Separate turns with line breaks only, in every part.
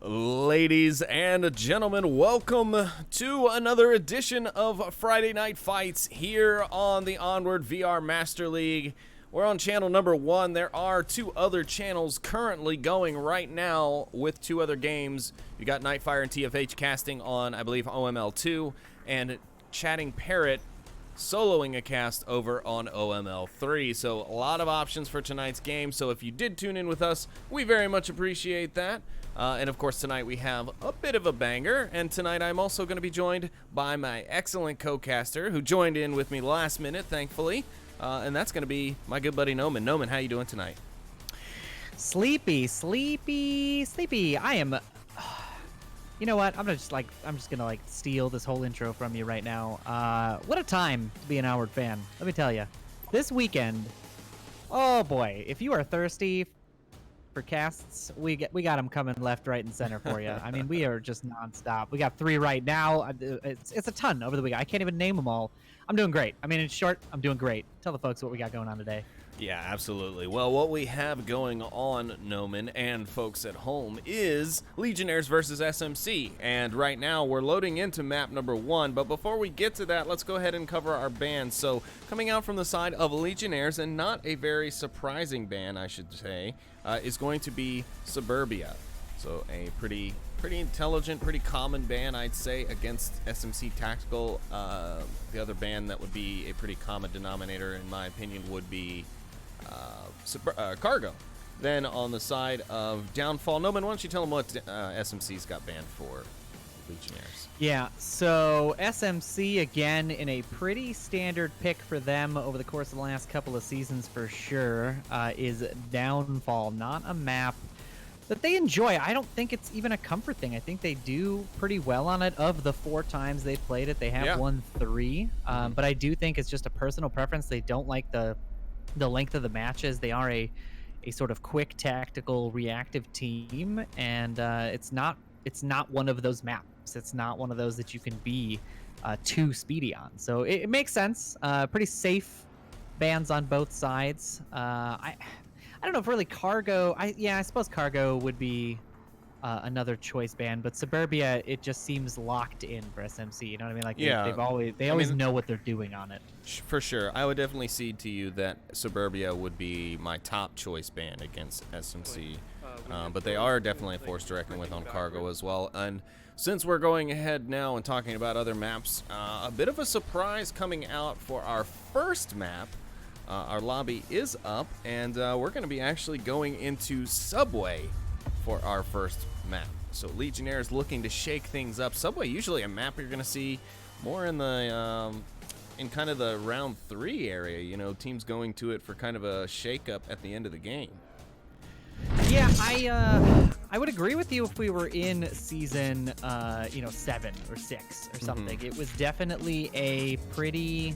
Ladies and gentlemen, welcome to another edition of Friday Night Fights here on the Onward VR Master League. We're on channel number 1. There are 2 other channels currently going right now with 2 other games. You got Nightfire and TFH casting on, I believe, OML 2, and Chatting Parrot soloing a cast over on OML 3. So a lot of options for tonight's game. So if you did tune in with us, we very much appreciate that. And of course, tonight we have a bit of a banger. And tonight I'm also going to be joined by my excellent co-caster who joined in with me last minute, thankfully. And that's going to be my good buddy Noman. Noman, how you doing tonight?
Sleepy. I am. You know what? I'm just gonna steal this whole intro from you right now. What a time to be an Onward fan. Let me tell you, this weekend. Oh boy, if you are thirsty for casts, we got them coming left, right, and center for you. I mean, we are just nonstop. We got 3 right now. It's a ton over the weekend. I can't even name them all. I'm doing great. I mean, in short, I'm doing great. Tell the folks what we got going on today.
Yeah, absolutely. Well, what we have going on, Noman, and folks at home, is Legionnaires versus SMC. And right now, we're loading into map number 1. But before we get to that, let's go ahead and cover our bans. So, coming out from the side of Legionnaires, and not a very surprising ban, I should say, is going to be Suburbia. So, a pretty intelligent, pretty common ban, I'd say, against SMC Tactical. The other ban that would be a pretty common denominator, in my opinion, would be Cargo. Then on the side of Downfall, Noman, why don't you tell them what SMC's got banned for Legionnaires?
Yeah, so SMC, again, in a pretty standard pick for them over the course of the last couple of seasons for sure, is Downfall. Not a map that they enjoy. I don't think it's even a comfort thing. I think they do pretty well on it. Of the 4 times they played it, they have won 3. But I do think it's just a personal preference. They don't like the length of the matches. They are a sort of quick, tactical, reactive team, and it's not one of those maps. It's not one of those that you can be too speedy on. So it makes sense. Pretty safe bans on both sides. I don't know if really Cargo. I suppose Cargo would be another choice ban, but Suburbia, it just seems locked in for SMC. You know what I mean? Like they always know what they're doing on it.
For sure, I would definitely cede to you that Suburbia would be my top choice ban against SMC, but they are definitely a force to reckon with on Cargo as well. And since we're going ahead now and talking about other maps, a bit of a surprise coming out for our first map. Our lobby is up, and we're going to be actually going into Subway for our first map. So Legionnaires looking to shake things up. Subway, usually a map you're going to see more in the in kind of the round 3 area. You know, teams going to it for kind of a shake-up at the end of the game.
Yeah, I would agree with you if we were in season 7 or 6 or something. It was definitely a pretty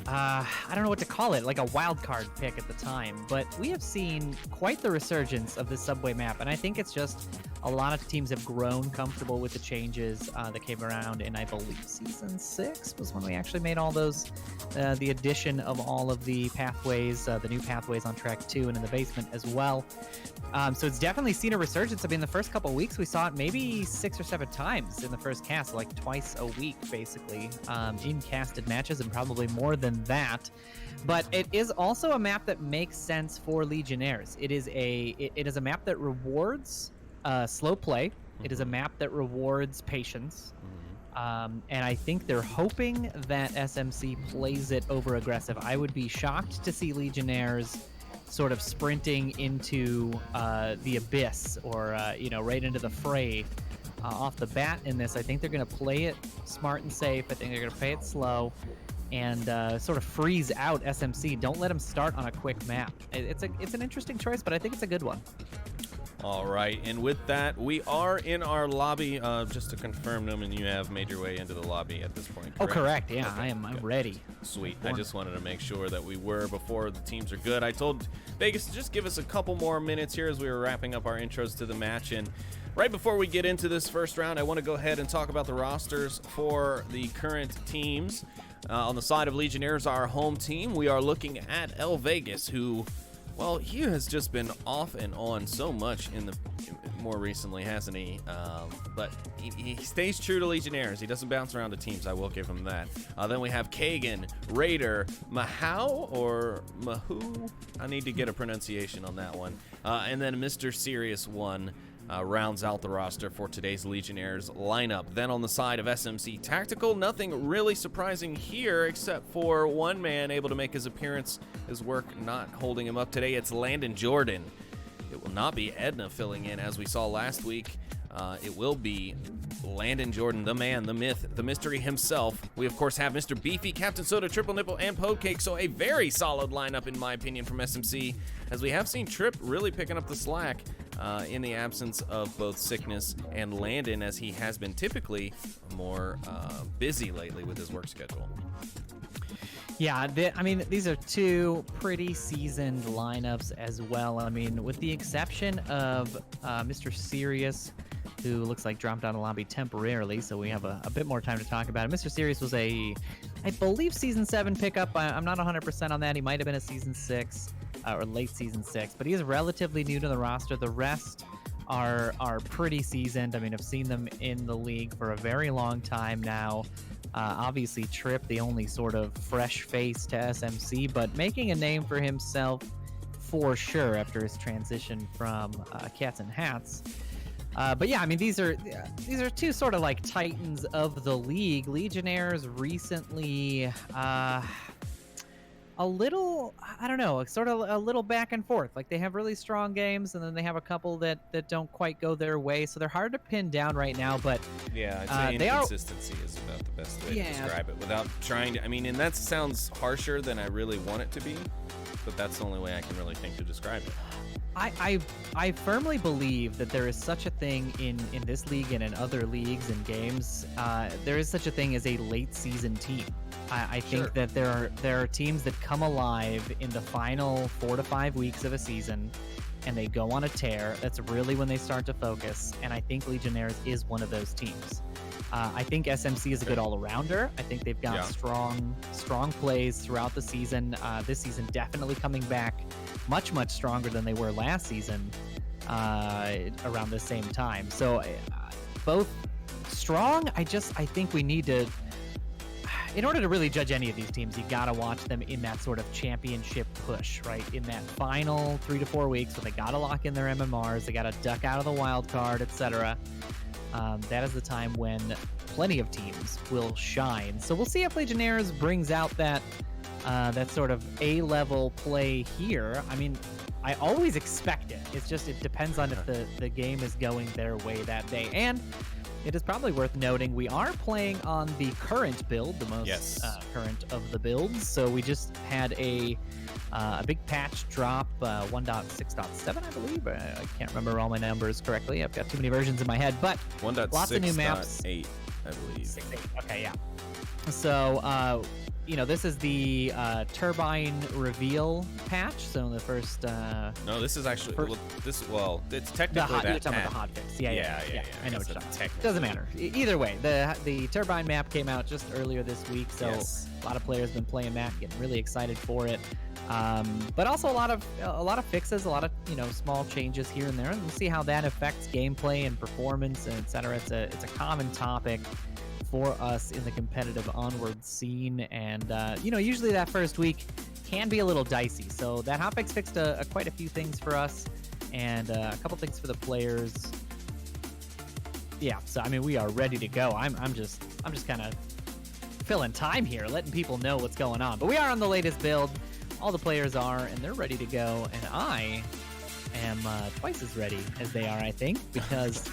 I don't know what to call it, like a wild card pick at the time, but we have seen quite the resurgence of the Subway map, and I think it's just a lot of teams have grown comfortable with the changes that came around in, I believe, season 6 was when we actually made all those, the addition of all of the pathways, the new pathways on track 2 and in the basement as well. So it's definitely seen a resurgence. I mean, the first couple of weeks we saw it maybe 6 or 7 times in the first cast, like twice a week, basically, in casted matches, and probably more than that. But it is also a map that makes sense for Legionnaires. It is a map that rewards slow play. It is a map that rewards patience. And I think they're hoping that SMC plays it over aggressive. I would be shocked to see Legionnaires sort of sprinting into the abyss, or right into the fray off the bat in this. I think they're going to play it smart and safe. I think they're going to play it slow. and sort of freeze out SMC. Don't let them start on a quick map. It's an interesting choice, but I think it's a good one.
All right, and with that, we are in our lobby. Just to confirm, Newman, you have made your way into the lobby at this point, correct?
Oh, correct. Yeah,
okay,
I'm ready.
Sweet. I just wanted to make sure that we were before the teams are good. I told Vegas to just give us a couple more minutes here as we were wrapping up our intros to the match. And right before we get into this first round, I want to go ahead and talk about the rosters for the current teams. On the side of Legionnaires, our home team, we are looking at El Vegas, who... well, he has just been off and on so much more recently, hasn't he? But he stays true to Legionnaires. He doesn't bounce around to teams. I will give him that. Then we have Kagan, Raider, Mahau or Mahu. I need to get a pronunciation on that one. And then Mr. Serious One rounds out the roster for today's Legionnaires lineup. Then on the side of SMC Tactical, nothing really surprising here except for one man able to make his appearance, his work not holding him up today. It's Landon Jordan. It will not be Edna filling in as we saw last week. It will be Landon Jordan, the man, the myth, the mystery himself. We, of course, have Mr. Beefy, Captain Soda, Triple Nipple, and Podecake. So a very solid lineup, in my opinion, from SMC, as we have seen Trip really picking up the slack in the absence of both Sickness and Landon, as he has been typically more busy lately with his work schedule.
Yeah, I mean, these are two pretty seasoned lineups as well. I mean, with the exception of Mr. Serious, who looks like dropped out of lobby temporarily, so we have a bit more time to talk about it. Mr. Serious was I believe, Season 7 pickup. I'm not 100% on that. He might have been a Season 6 or late Season 6, but he is relatively new to the roster. The rest are pretty seasoned. I mean, I've seen them in the league for a very long time now. Obviously, Trip, the only sort of fresh face to SMC, but making a name for himself for sure after his transition from Cats and Hats. But yeah, I mean, these are two sort of like titans of the league. Legionnaires recently, a little, I don't know, sort of a little back and forth. Like, they have really strong games, and then they have a couple that don't quite go their way. So they're hard to pin down right now. But
yeah, I'd say inconsistency is about the best way to describe it without trying to. I mean, and that sounds harsher than I really want it to be, but that's the only way I can really think to describe it.
I firmly believe that there is such a thing in this league and in other leagues and games. There is such a thing as a late season team. I think that there are teams that come alive in the final 4 to 5 weeks of a season, and they go on a tear. That's really when they start to focus, and I think Legionnaires is one of those teams. I think SMC is a good all-arounder. I think they've got strong plays throughout the season. This season definitely coming back much stronger than they were last season around the same time. So both strong. I think we need to, in order to really judge any of these teams, you got to watch them in that sort of championship push, right? In that final 3 to 4 weeks where they got to lock in their MMRs, they got to duck out of the wild card, etc. That is the time when plenty of teams will shine. So we'll see if Legionnaires brings out that sort of A-level play here. I mean, I always expect it. It's just, it depends on if the game is going their way that day. And it is probably worth noting we are playing on the current build, the most current of the builds. So we just had a big patch drop, 1.6.7, I believe. I can't remember all my numbers correctly. I've got too many versions in my head, but lots of new maps.
1.6.8, I believe.
6.8. Okay, yeah. So, this is the turbine reveal patch. So the first.
No, this is actually it's technically
you're talking about the hotfix. Yeah. I know what you're talking about. Doesn't matter. Either way, the turbine map came out just earlier this week, so a lot of players have been playing that, getting really excited for it. But also a lot of fixes, a lot of small changes here and there, and we'll see how that affects gameplay and performance, and etc. It's a common topic for us in the competitive Onward scene, and usually that first week can be a little dicey. So that hotfix fixed quite a few things for us, and a couple things for the players. Yeah, so I mean, we are ready to go. I'm just kind of filling time here, letting people know what's going on. But we are on the latest build. All the players are, and they're ready to go. And I am twice as ready as they are, I think, because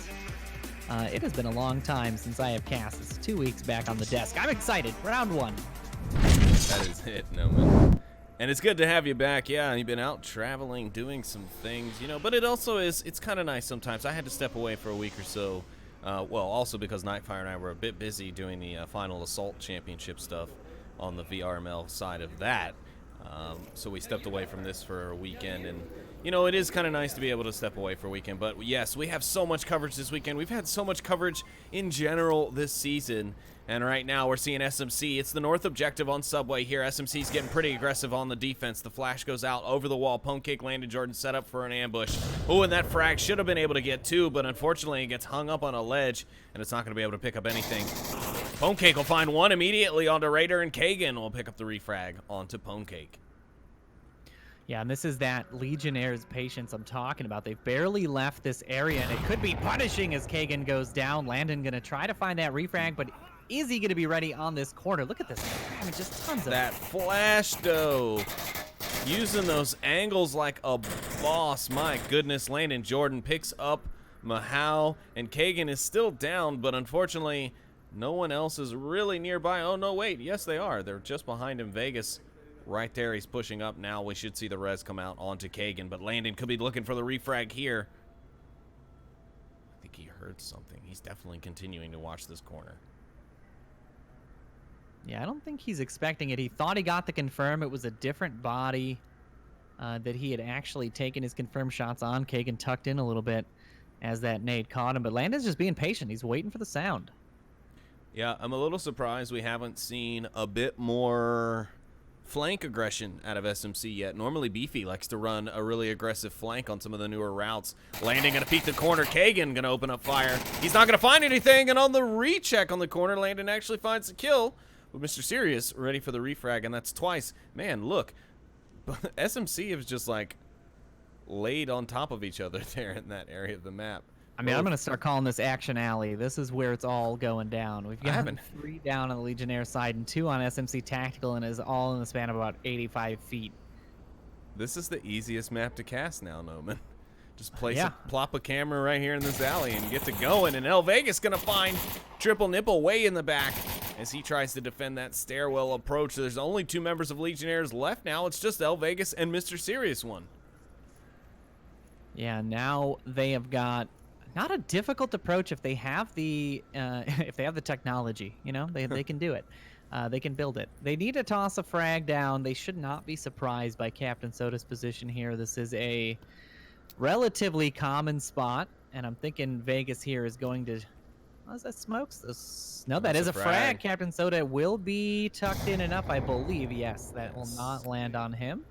it has been a long time since I have cast. It's 2 weeks back on the desk. I'm excited. Round 1.
That is it, Noman. And it's good to have you back. Yeah, you've been out traveling, doing some things, you know, but it also is, it's kind of nice sometimes. I had to step away for a week or so. Well, also because Nightfire and I were a bit busy doing the Final Assault Championship stuff on the VRML side of that. So we stepped away from this for a weekend, and you know, it is kind of nice to be able to step away for a weekend. But yes, we have so much coverage this weekend. We've had so much coverage in general this season, and right now we're seeing SMC. It's the North objective on Subway here. SMC's getting pretty aggressive on the defense. The flash goes out over the wall. Pwnecake landed. Jordan set up for an ambush. Oh, and that frag should have been able to get two, but unfortunately it gets hung up on a ledge, and it's not going to be able to pick up anything. Pwnecake will find one immediately onto Raider, and Kagan will pick up the refrag onto Pwnecake.
Yeah, and this is that Legionnaires patience I'm talking about. They've barely left this area, and it could be punishing as Kagan goes down. Landon going to try to find that refrag, but is he going to be ready on this corner? Look at this. I mean, just tons of
that flash, though. Using those angles like a boss. My goodness, Landon Jordan picks up Mahal, and Kagan is still down, but unfortunately, no one else is really nearby. Oh, no, wait. Yes, they are. They're just behind him. Vegas right there. He's pushing up now. We should see the res come out onto Kagan, but Landon could be looking for the refrag here. I think he heard something. He's definitely continuing to watch this corner.
Yeah, I don't think he's expecting it. He thought he got the confirm. It was a different body that he had actually taken his confirmed shots on. Kagan tucked in a little bit as that nade caught him, but Landon's just being patient. He's waiting for the sound.
Yeah, I'm a little surprised we haven't seen a bit more flank aggression out of SMC yet. Normally Beefy likes to run a really aggressive flank on some of the newer routes. Landon gonna peek the corner. Kagan gonna open up fire. He's not gonna find anything, and on the recheck on the corner, Landon actually finds the kill with Mr. Serious ready for the refrag, and that's twice. Man, look, SMC is just like laid on top of each other there in that area of the map.
I mean, I'm going to start calling this Action Alley. This is where it's all going down. We've got 3 down on the Legionnaire side and 2 on SMC Tactical, and is all in the span of about 85 feet.
This is the easiest map to cast now, Noman. Just plop a camera right here in this alley and get to going, and El Vegas going to find Triple Nipple way in the back as he tries to defend that stairwell approach. There's only 2 members of Legionnaires left now. It's just El Vegas and Mr. Serious One.
Yeah, now they have got not a difficult approach if they have the technology. You know, they can do it. They can build it. They need to toss a frag down. They should not be surprised by Captain Soda's position here. This is a relatively common spot, and I'm thinking Vegas here is going to. Oh, is that smokes? No, that is a frag. Captain Soda will be tucked in enough, I believe. Yes, that will not land on him.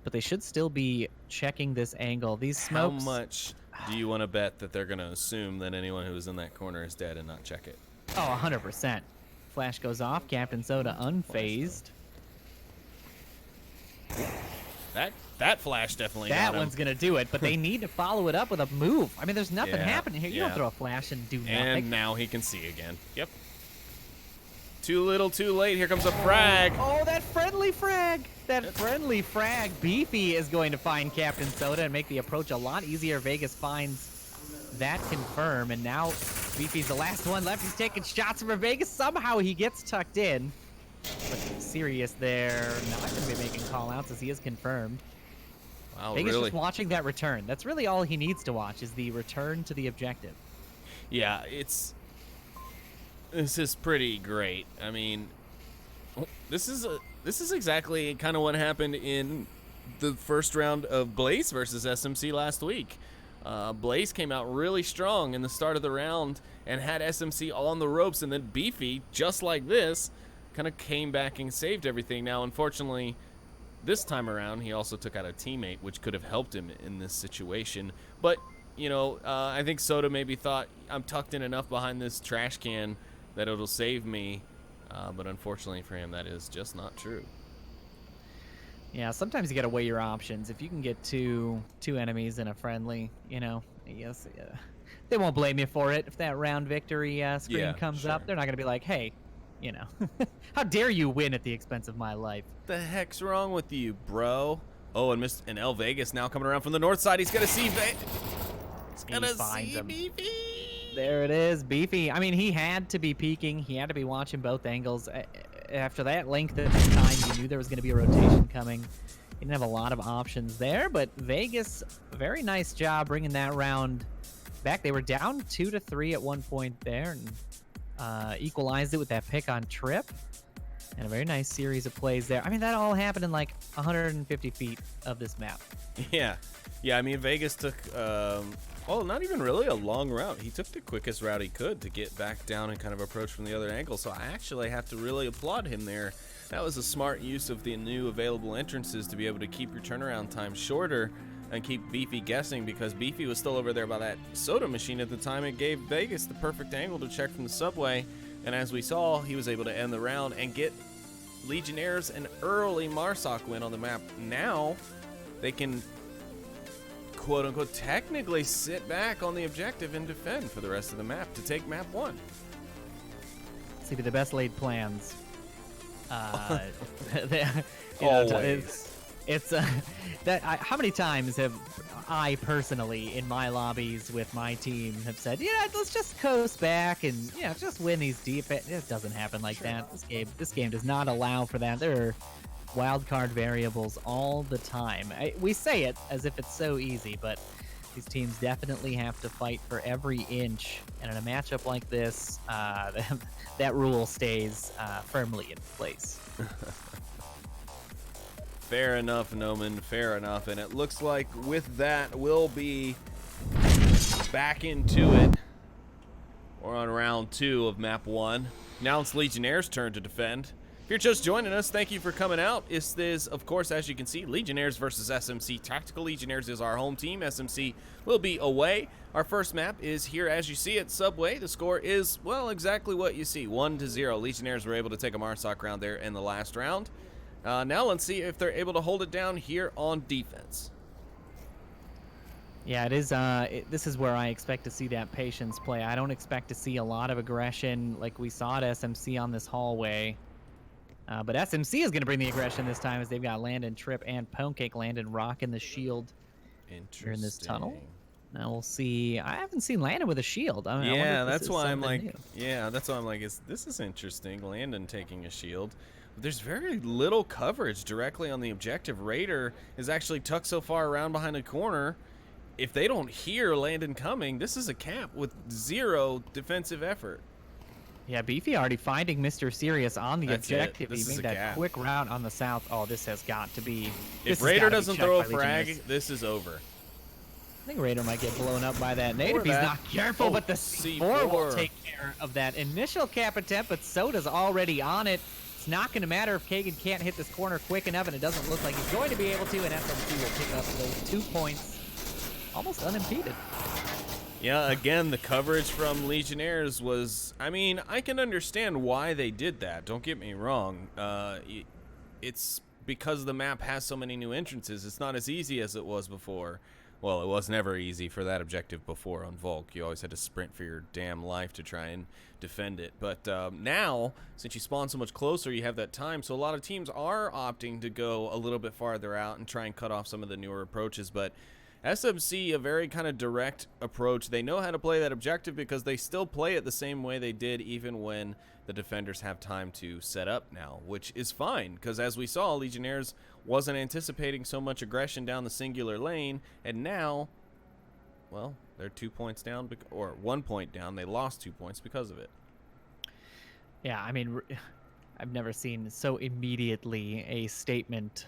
But they should still be checking this angle. These smokes.
How much do you want to bet that they're going to assume that anyone who is in that corner is dead and not check it?
Oh, 100%. Flash goes off. Captain Soda unfazed.
That flash definitely got
That
him.
one's going to do it, but they need to follow it up with a move. I mean, there's nothing happening here. You don't throw a flash and do nothing.
And now he can see again. Yep. Too little, too late. Here comes a frag.
Oh, that friendly frag. That friendly frag. Beefy is going to find Captain Soda and make the approach a lot easier. Vegas finds that confirm, and now Beefy's the last one left. He's taking shots from Vegas. Somehow he gets tucked in. But Serious there, not going to be making call-outs as he is confirmed.
Wow,
Vegas
really?
just watching that return. That's really all he needs to watch is the return to the objective.
Yeah, this is pretty great. I mean, this is exactly kind of what happened in the first round of Blaze versus SMC last week. Blaze came out really strong in the start of the round and had SMC on the ropes, and then Beefy, just like this, kind of came back and saved everything. Now, unfortunately, this time around, he also took out a teammate, which could have helped him in this situation. But, you know, I think Soda maybe thought, I'm tucked in enough behind this trash can that it'll save me. But unfortunately for him, that is just not true.
Yeah, sometimes you got to weigh your options. If you can get two enemies in a friendly, you know, yes, they won't blame you for it. If that round victory screen comes up, they're not going to be like, hey, you know, how dare you win at the expense of my life?
The heck's wrong with you, bro? Oh, and El Vegas now coming around from the north side. He's going to see He's going to see Beefy.
There it is, Beefy. I mean, he had to be peeking. He had to be watching both angles. after that length of time, you knew there was going to be a rotation coming. You didn't have a lot of options there, but Vegas, very nice job bringing that round back. They were down 2-3 at one point there, and equalized it with that pick on Trip. And a very nice series of plays there. I mean, that all happened in like 150 feet of this map.
Yeah. I mean, Vegas took, well, not even really a long route. He took the quickest route he could to get back down and kind of approach from the other angle. So I actually have to really applaud him there. That was a smart use of the new available entrances to be able to keep your turnaround time shorter and keep Beefy guessing, because Beefy was still over there by that soda machine at the time. It gave Vegas the perfect angle to check from the subway. And as we saw, he was able to end the round and get Legionnaires an early Marsoc win on the map. Now they can, quote unquote, technically sit back on the objective and defend for the rest of the map to take map 1.
See, the best laid plans.
Always.
How many times have I personally in my lobbies with my team have said, yeah, let's just coast back and just win these deep. It doesn't happen like that. This game does not allow for that. There are wild card variables all the time. We say it as if it's so easy, but these teams definitely have to fight for every inch. And in a matchup like this, that rule stays firmly in place.
Fair enough, Noman, fair enough. And it looks like with that, we'll be back into it. We're on round 2 of map 1. Now it's Legionnaires' turn to defend. If you're just joining us, thank you for coming out. This is, of course, as you can see, Legionnaires versus SMC. Tactical Legionnaires is our home team. SMC will be away. Our first map is here as you see it, Subway. The score is, well, exactly what you see, 1-0. Legionnaires were able to take a Marsoc round there in the last round. Now let's see if they're able to hold it down here on defense.
Yeah, it is. This is where I expect to see that patience play. I don't expect to see a lot of aggression like we saw at SMC on this hallway. But SMC is going to bring the aggression this time, as they've got Landon, Trip, and Ponecake. Landon rocking the shield here in this tunnel. Now we'll see. I haven't seen Landon with a shield. I mean,
yeah, that's why I'm like, this is interesting. Landon taking a shield. There's very little coverage directly on the objective. Raider is actually tucked so far around behind a corner. If they don't hear Landon coming, this is a cap with 0 defensive effort.
Yeah, Beefy already finding Mr. Serious on the objective. He made that quick route on the south. Oh, this has got to be...
If Raider doesn't throw a frag, this is over.
I think Raider might get blown up by that nade if he's not careful, but the C4 will take care of that initial cap attempt, but Soda's already on it. It's not going to matter if Kagan can't hit this corner quick enough, and it doesn't look like he's going to be able to, and SMC will pick up those 2 points almost unimpeded.
Yeah, again, the coverage from Legionnaires was... I mean, I can understand why they did that. Don't get me wrong. It's because the map has so many new entrances. It's not as easy as it was before. Well, it was never easy for that objective before on Volk. You always had to sprint for your damn life to try and defend it. But now, since you spawn so much closer, you have that time. So a lot of teams are opting to go a little bit farther out and try and cut off some of the newer approaches. But SMC, a very kind of direct approach. They know how to play that objective because they still play it the same way they did even when the defenders have time to set up now, which is fine because as we saw, Legionnaires wasn't anticipating so much aggression down the singular lane, and now, well, they're 2 points down, or 1 point down. They lost 2 points because of it.
Yeah, I mean, I've never seen so immediately a statement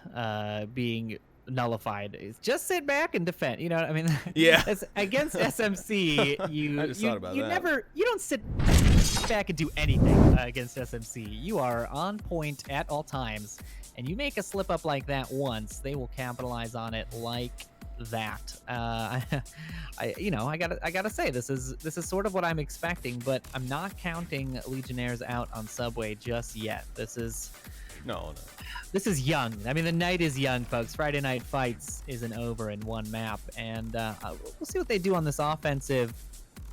being nullified. It's just sit back and defend. You know what I mean?
Yeah.
Against SMC,
I just thought about that.
You don't sit back and do anything against SMC. You are on point at all times, and you make a slip up like that once, they will capitalize on it like that. I gotta say this is sort of what I'm expecting, but I'm not counting Legionnaires out on Subway just yet. This is young. I mean, the night is young, folks. Friday Night Fights isn't over in one map, and we'll see what they do on this offensive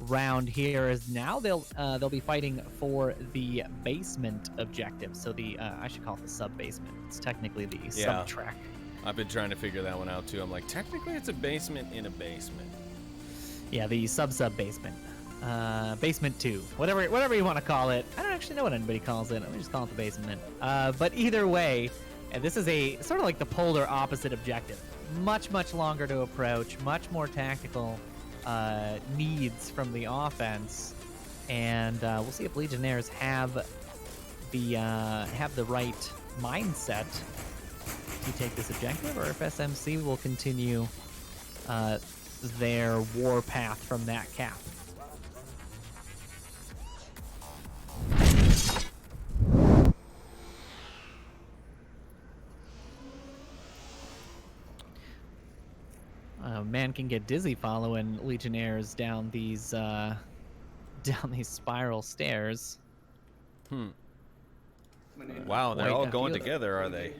round here. As now they'll be fighting for the basement objective. So the I should call it the sub basement. It's technically the sub track.
I've been trying to figure that one out too. I'm like, technically it's a basement in a basement.
Yeah, the sub basement. basement 2, whatever you want to call it. I don't actually know what anybody calls it. Let me just call it the basement. But either way, this is a sort of like the polar opposite objective. Much longer to approach, much more tactical needs from the offense, and we'll see if Legionnaires have the right mindset to take this objective, or if SMC will continue their war path from that cap. Man can get dizzy following Legionnaires down these spiral stairs.
Wow, they're all going together, are they?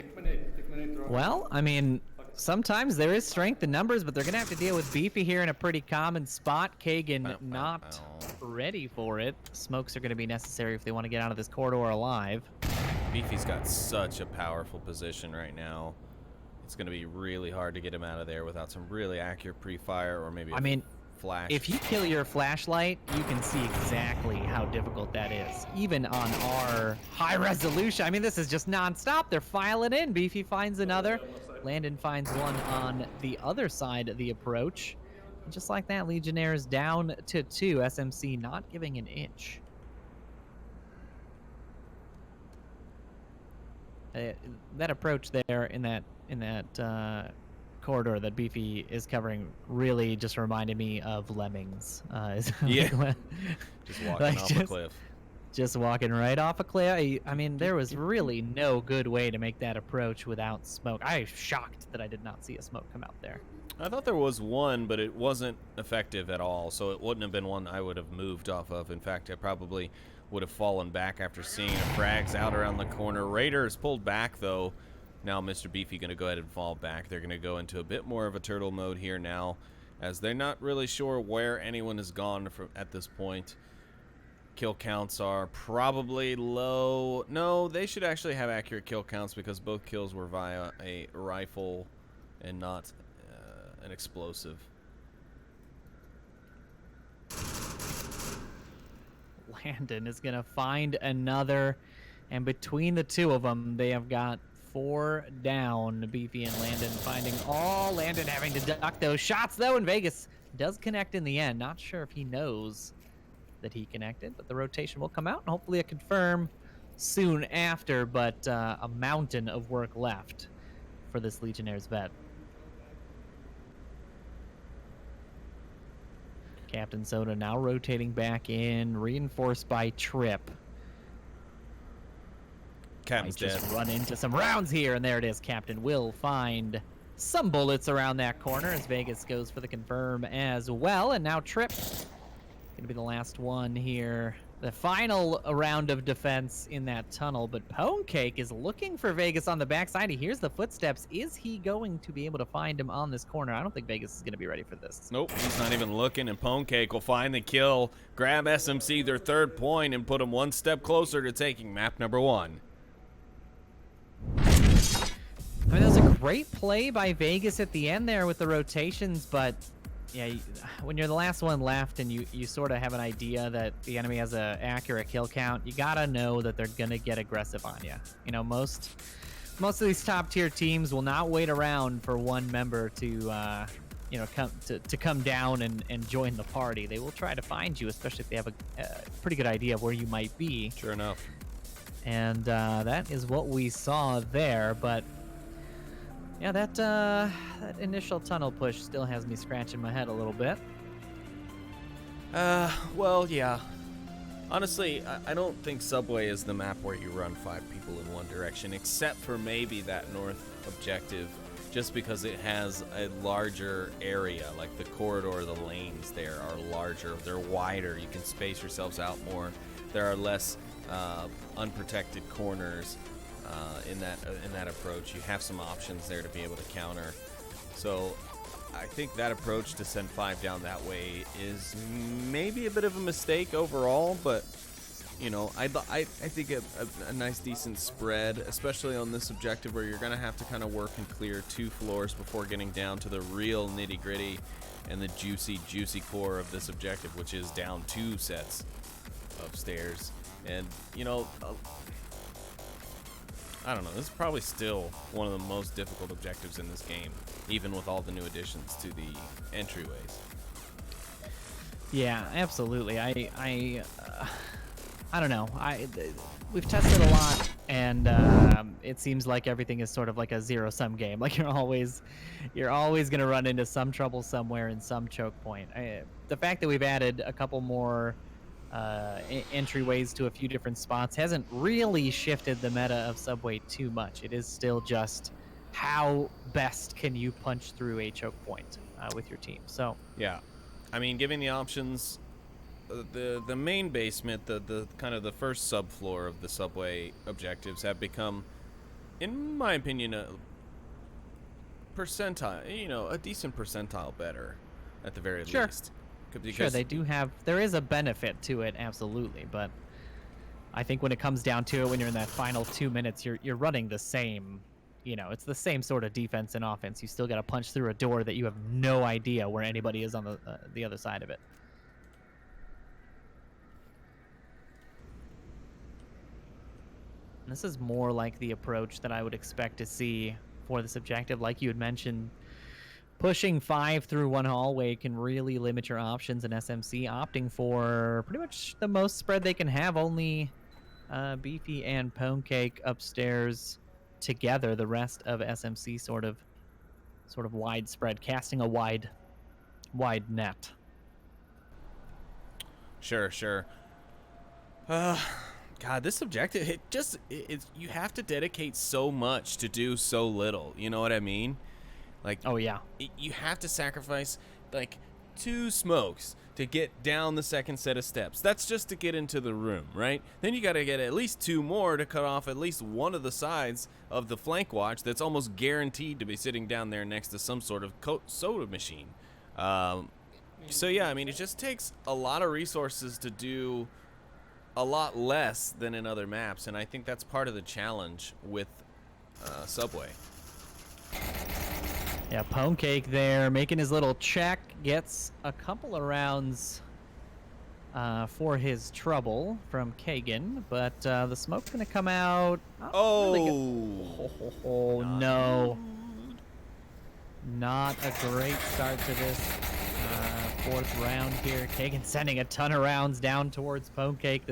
Well, I mean, sometimes there is strength in numbers, but they're going to have to deal with Beefy here in a pretty common spot. Kagan not ready for it. Smokes are going to be necessary if they want to get out of this corridor alive.
Beefy's got such a powerful position right now. It's going to be really hard to get him out of there without some really accurate pre-fire or maybe flash.
If you kill your flashlight, you can see exactly how difficult that is. Even on our high resolution. I mean, this is just non-stop. They're filing in. Beefy finds another. Landon finds one on the other side of the approach. And just like that, Legionnaires down to 2. SMC not giving an inch. That approach there in that corridor that Beefy is covering really just reminded me of Lemmings.
Yeah. Just walking off a cliff.
Just walking right off a cliff. I mean, there was really no good way to make that approach without smoke. I'm shocked that I did not see a smoke come out there.
I thought there was one, but it wasn't effective at all, so it wouldn't have been one I would have moved off of. In fact, I probably would have fallen back after seeing a frags out around the corner. Raiders pulled back, though. Now Mr. Beefy going to go ahead and fall back. They're going to go into a bit more of a turtle mode here now, as they're not really sure where anyone has gone from at this point. Kill counts are probably low. No, they should actually have accurate kill counts because both kills were via a rifle and not an explosive.
Landon is going to find another, and between the two of them, they have got 4 down. Beefy and Landon finding all. Landon having to duck those shots, though, and Vegas does connect in the end. Not sure if he knows that he connected, but the rotation will come out, and hopefully a confirm soon after, but a mountain of work left for this Legionnaires vet. Captain Soda now rotating back in, reinforced by Trip.
Captain's dead.
Just run into some rounds here, and there it is. Captain will find some bullets around that corner as Vegas goes for the confirm as well. And now Trip gonna be the last one here. The final round of defense in that tunnel, but Pone Cake is looking for Vegas on the backside. He hears the footsteps. Is he going to be able to find him on this corner? I don't think Vegas is gonna be ready for this.
Nope, he's not even looking, and Pone Cake will find the kill, grab SMC their 3rd point, and put them one step closer to taking map number 1.
I mean, that was a great play by Vegas at the end there with the rotations, but yeah, when you're the last one left and you sort of have an idea that the enemy has an accurate kill count, you gotta know that they're gonna get aggressive on you. You know, most of these top tier teams will not wait around for one member to come down and join the party. They will try to find you, especially if they have a pretty good idea of where you might be.
Sure enough.
And that is what we saw there, but yeah, that initial tunnel push still has me scratching my head a little bit.
Well, yeah. Honestly, I don't think Subway is the map where you run 5 people in one direction, except for maybe that north objective, just because it has a larger area. Like the corridor, the lanes there are larger, they're wider, you can space yourselves out more. There are less unprotected corners in that approach. You have some options there to be able to counter. So I think that approach to send 5 down that way is maybe a bit of a mistake overall, but You know, I think a nice decent spread, especially on this objective where you're going to have to kind of work and clear 2 floors before getting down to the real nitty-gritty and the juicy core of this objective, which is down 2 sets of stairs. And, you know, I don't know, this is probably still one of the most difficult objectives in this game, even with all the new additions to the entryways.
Yeah, absolutely. I don't know. We've tested a lot, and it seems like everything is sort of like a zero-sum game. Like you're always gonna run into some trouble somewhere in some choke point. The fact that we've added a couple more entryways to a few different spots hasn't really shifted the meta of Subway too much. It is still just how best can you punch through a choke point with your team. So
yeah, I mean, giving the options. The main basement, the kind of the first subfloor of the Subway objectives have become, in my opinion, a percentile, you know, a decent percentile better, at the very least. Because
sure, they do have. There is a benefit to it, absolutely, but I think when it comes down to it, when you're in that final 2 minutes, you're running the same. You know, it's the same sort of defense and offense. You still got to punch through a door that you have no idea where anybody is on the other side of it. This is more like the approach that I would expect to see for this objective. Like you had mentioned, pushing 5 through 1 hallway can really limit your options in SMC, opting for pretty much the most spread they can have, only Beefy and Pwnecake upstairs together. The rest of SMC sort of widespread, casting a wide net.
Sure. God, this objective, it's you have to dedicate so much to do so little. You know what I mean? Like,
oh yeah,
you have to sacrifice like 2 smokes to get down the second set of steps. That's just to get into the room, right? Then you got to get at least 2 more to cut off at least one of the sides of the flank watch that's almost guaranteed to be sitting down there next to some sort of soda machine. So yeah, I mean, it just takes a lot of resources to do a lot less than in other maps, and I think that's part of the challenge with Subway.
Yeah, Pwnecake there making his little check, gets a couple of rounds for his trouble from Kagan, but the smoke's gonna come out. Oh, no. Not a great start to this 4th round here. Kagan sending a ton of rounds down towards Pwnecake.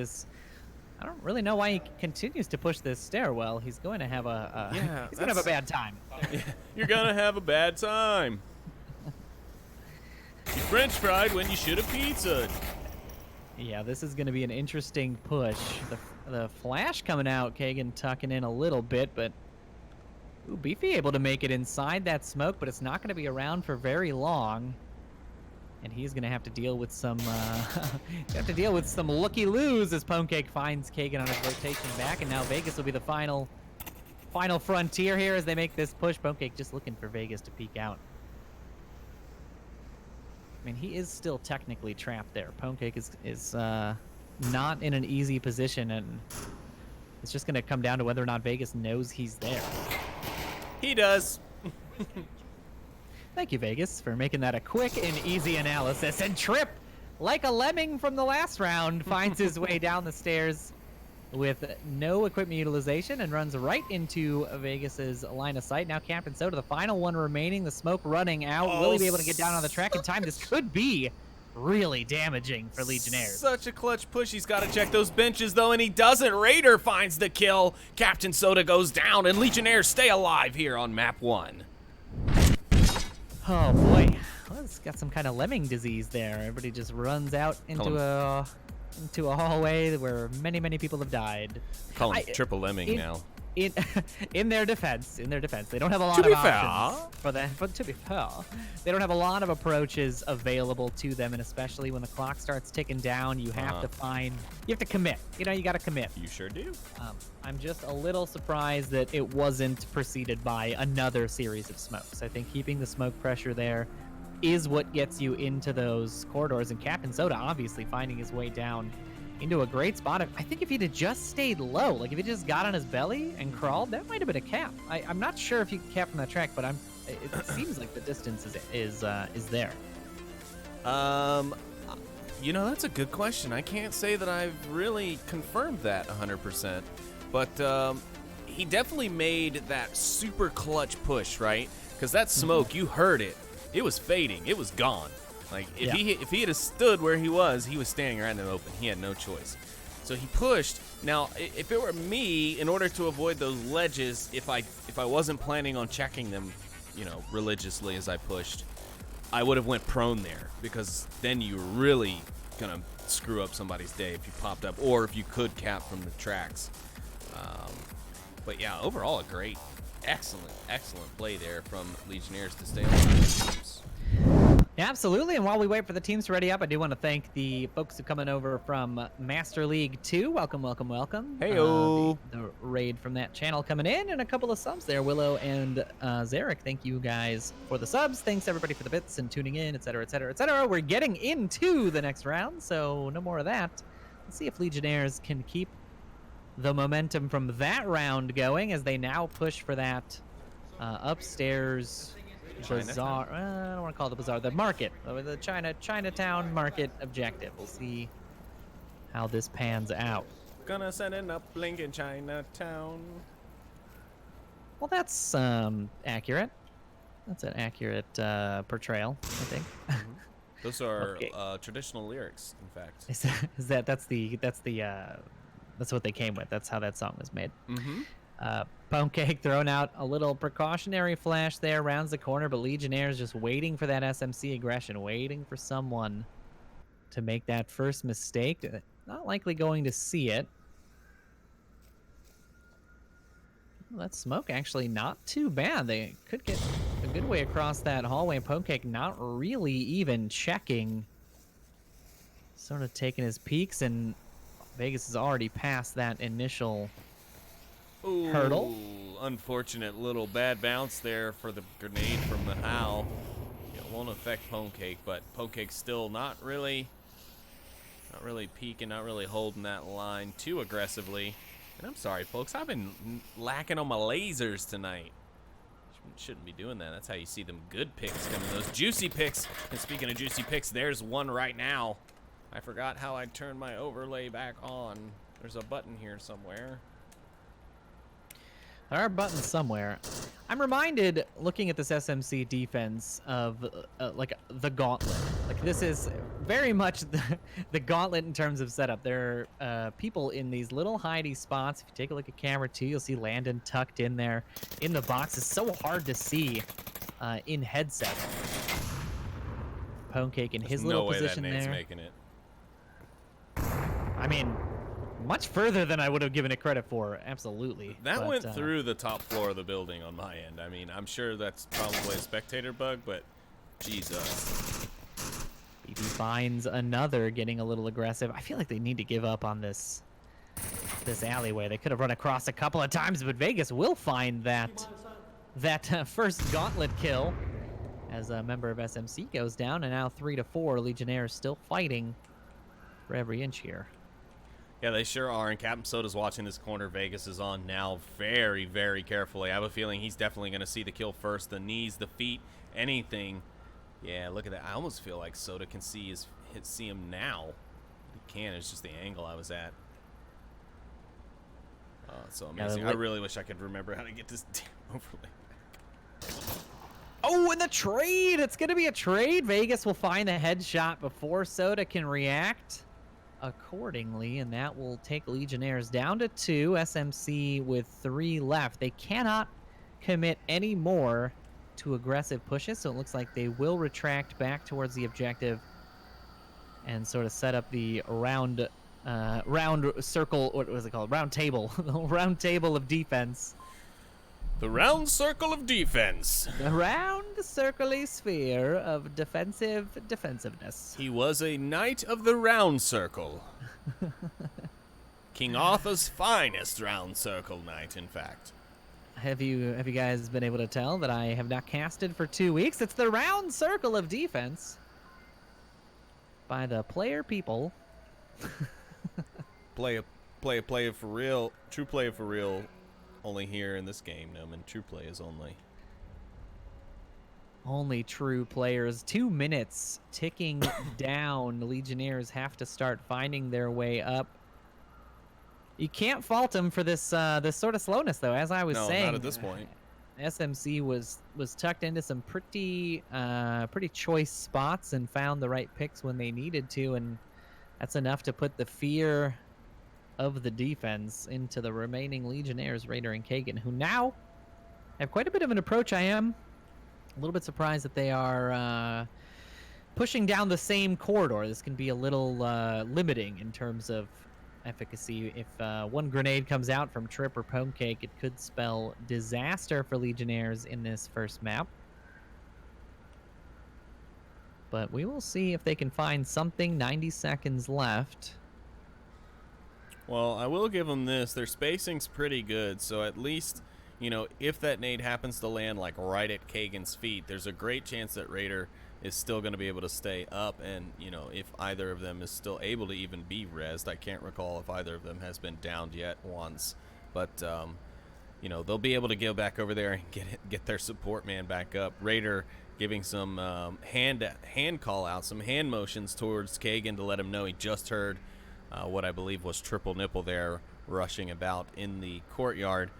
I don't really know why he continues to push this stairwell. He's going to have he's going to have a bad time.
You're going to have a bad time. You French fried when you should have pizzaed.
Yeah, this is going to be an interesting push. The flash coming out, Kagan tucking in a little bit, but Beefy able to make it inside that smoke, but it's not going to be around for very long. And he's going to have to deal with some looky-loos as Pwnecake finds Kagan on his rotation back, and now Vegas will be the final frontier here as they make this push. Pwnecake just looking for Vegas to peek out. I mean, he is still technically trapped there. Pwnecake is not in an easy position, and it's just going to come down to whether or not Vegas knows he's there.
He does.
Thank you, Vegas, for making that a quick and easy analysis. And Trip, like a lemming from the last round, finds his way down the stairs with no equipment utilization and runs right into Vegas's line of sight. Now Captain Soda, the final one remaining, the smoke running out. Will he be able to get down on the track in time? This could be really damaging for Legionnaires.
Such a clutch push. He's got to check those benches, though, and he doesn't. Raider finds the kill. Captain Soda goes down, and Legionnaires stay alive here on map 1.
Oh boy, well, it's got some kind of lemming disease there. Everybody just runs out into a hallway where many people have died.
Call him triple lemming now.
In their defense, they don't have a lot of options for that. But to be fair, they don't have a lot of approaches available to them, and especially when the clock starts ticking down, you have to commit. You know, you got to commit.
You sure do.
I'm just a little surprised that it wasn't preceded by another series of smokes. I think keeping the smoke pressure there is what gets you into those corridors, and Captain Soda obviously finding his way down into a great spot. I think if he'd have just stayed low, like if he just got on his belly and crawled, that might have been a cap. I'm not sure if you can cap from that track, but it seems like the distance is there.
You know, that's a good question. I can't say that I've really confirmed that 100%, but he definitely made that super clutch push, right? Because that smoke, you heard it. It was fading. It was gone. Like, if he had stood where he was standing right in the open. He had no choice. So he pushed. Now, if it were me, in order to avoid those ledges, if I wasn't planning on checking them, you know, religiously as I pushed, I would have went prone there, because then you're really gonna screw up somebody's day if you popped up, or if you could cap from the tracks. But yeah, overall a great, excellent play there from Legionnaires to stay on the teams.
Yeah, absolutely. And while we wait for the teams to ready up, I do want to thank the folks who are coming over from Master League 2. Welcome.
Hey-o.
The raid from that channel coming in, and a couple of subs there. Willow and Zarek, thank you guys for the subs. Thanks, everybody, for the bits and tuning in, etc., etc., etc. We're getting into the next round, so no more of that. Let's see if Legionnaires can keep the momentum from that round going as they now push for that upstairs bazaar. I don't want to call it the bazaar, the market, the Chinatown market objective. We'll see how this pans out.
Gonna send an uplink in Chinatown.
Well, that's accurate. That's an accurate portrayal, I think.
Those are
Okay.
Traditional lyrics, in fact.
That's what they came with. That's how that song was made.
Mm-hmm.
Pwnecake throwing out a little precautionary flash there, rounds the corner, but Legionnaires just waiting for that SMC aggression, waiting for someone to make that first mistake. Not likely going to see it. Well, that smoke actually not too bad. They could get a good way across that hallway. Pwnecake not really even checking. Sort of taking his peeks, and Vegas is already past that initial hurdle.
Unfortunate little bad bounce there for the grenade from the Howl. It won't affect Pwnecake, but Pwncake's still not really peeking, not really holding that line too aggressively. And I'm sorry, folks, I've been lacking on my lasers tonight. Shouldn't be doing that. That's how you see them good picks coming, those juicy picks. And speaking of juicy picks, there's one right now. I forgot how I turned my overlay back on. There's a button here somewhere.
There are buttons somewhere. I'm reminded, looking at this SMC defense, of like the gauntlet. Like, this is very much the gauntlet in terms of setup. There are people in these little hidey spots. If you take a look at camera 2, you'll see Landon tucked in there in the box. It's so hard to see in headset. Pwnecake in his little position there.
No way that nade's making it.
I mean, much further than I would have given it credit for, absolutely.
That went through the top floor of the building on my end. I mean, I'm sure that's probably a spectator bug, but Jesus.
BB finds another, getting a little aggressive. I feel like they need to give up on this alleyway. They could have run across a couple of times, but Vegas will find that first gauntlet kill as a member of SMC goes down, and now 3-4. Legionnaires still fighting for every inch here.
Yeah, they sure are, and Captain Soda's watching this corner. Vegas is on now very, very carefully. I have a feeling he's definitely going to see the kill first. The knees, the feet, anything. Yeah, look at that. I almost feel like Soda can see him now. He can. It's just the angle I was at. Oh, it's so amazing. I really wish I could remember how to get this damn overlay back.
Oh, and the trade! It's going to be a trade. Vegas will find the headshot before Soda can react accordingly, and that will take Legionnaires down to 2. SMC with 3 left. They cannot commit any more to aggressive pushes, so it looks like they will retract back towards the objective and sort of set up the round circle. What was it called? Round table. The round table of defense.
The round circle of defense.
The round circle-y sphere of defensiveness.
He was a knight of the round circle. King Arthur's finest round circle knight, in fact.
Have you guys been able to tell that I have not casted for 2 weeks? It's the round circle of defense by the player people.
Play it for real. True play it for real. Only here in this game, Noman. True play is
only true players. 2 minutes ticking down. Legionnaires have to start finding their way up. You can't fault them for this this sort of slowness, though. As I was saying,
not at this point.
SMC was tucked into some pretty choice spots and found the right picks when they needed to, and that's enough to put the fear of the defense into the remaining Legionnaires, Raider and Kagan, who now have quite a bit of an approach. I am a little bit surprised that they are pushing down the same corridor. This can be a little limiting in terms of efficacy. If one grenade comes out from Trip or Pwnecake, it could spell disaster for Legionnaires in this first map. But we will see if they can find something. 90 seconds left.
Well, I will give them this. Their spacing's pretty good, so at least, you know, if that nade happens to land like right at Kagan's feet, there's a great chance that Raider is still going to be able to stay up, and, you know, if either of them is still able to even be rezzed. I can't recall if either of them has been downed yet once, but, you know, they'll be able to go back over there and get their support man back up. Raider giving some hand call out, some hand motions towards Kagan to let him know he just heard what I believe was Triple Nipple there rushing about in the courtyard.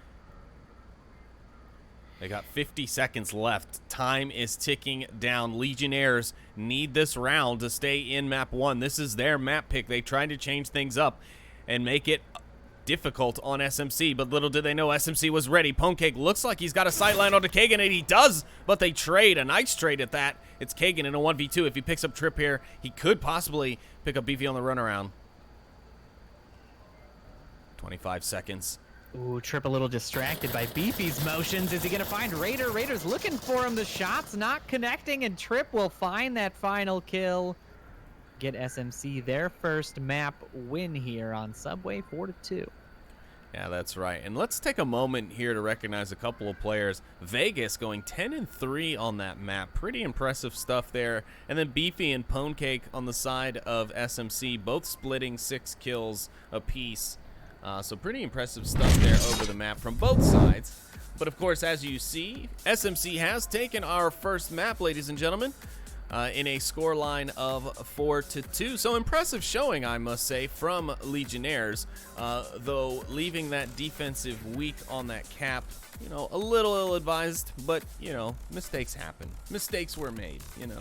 They got 50 seconds left. Time is ticking down. Legionnaires need this round to stay in map 1. This is their map pick. They tried to change things up and make it difficult on SMC, but little did they know SMC was ready. Pwnecake looks like he's got a sightline onto Kagan, and he does, but they trade. A nice trade at that. It's Kagan in a 1v2. If he picks up Trip here, he could possibly pick up Beefy on the runaround. 25 seconds.
Ooh, Trip a little distracted by Beefy's motions. Is he going to find Raider? Raider's looking for him. The shot's not connecting, and Trip will find that final kill. Get SMC their first map win here on Subway 4-2.
Yeah, that's right. And let's take a moment here to recognize a couple of players. Vegas going 10-3 on that map. Pretty impressive stuff there. And then Beefy and Pwnecake on the side of SMC, both splitting 6 kills apiece. So pretty impressive stuff there over the map from both sides. But of course, as you see, SMC has taken our first map, ladies and gentlemen, in a scoreline of 4-2. So impressive showing, I must say, from Legionnaires, though leaving that defensive weak on that cap, you know, a little ill-advised, but, you know, mistakes happen. Mistakes were made, you know.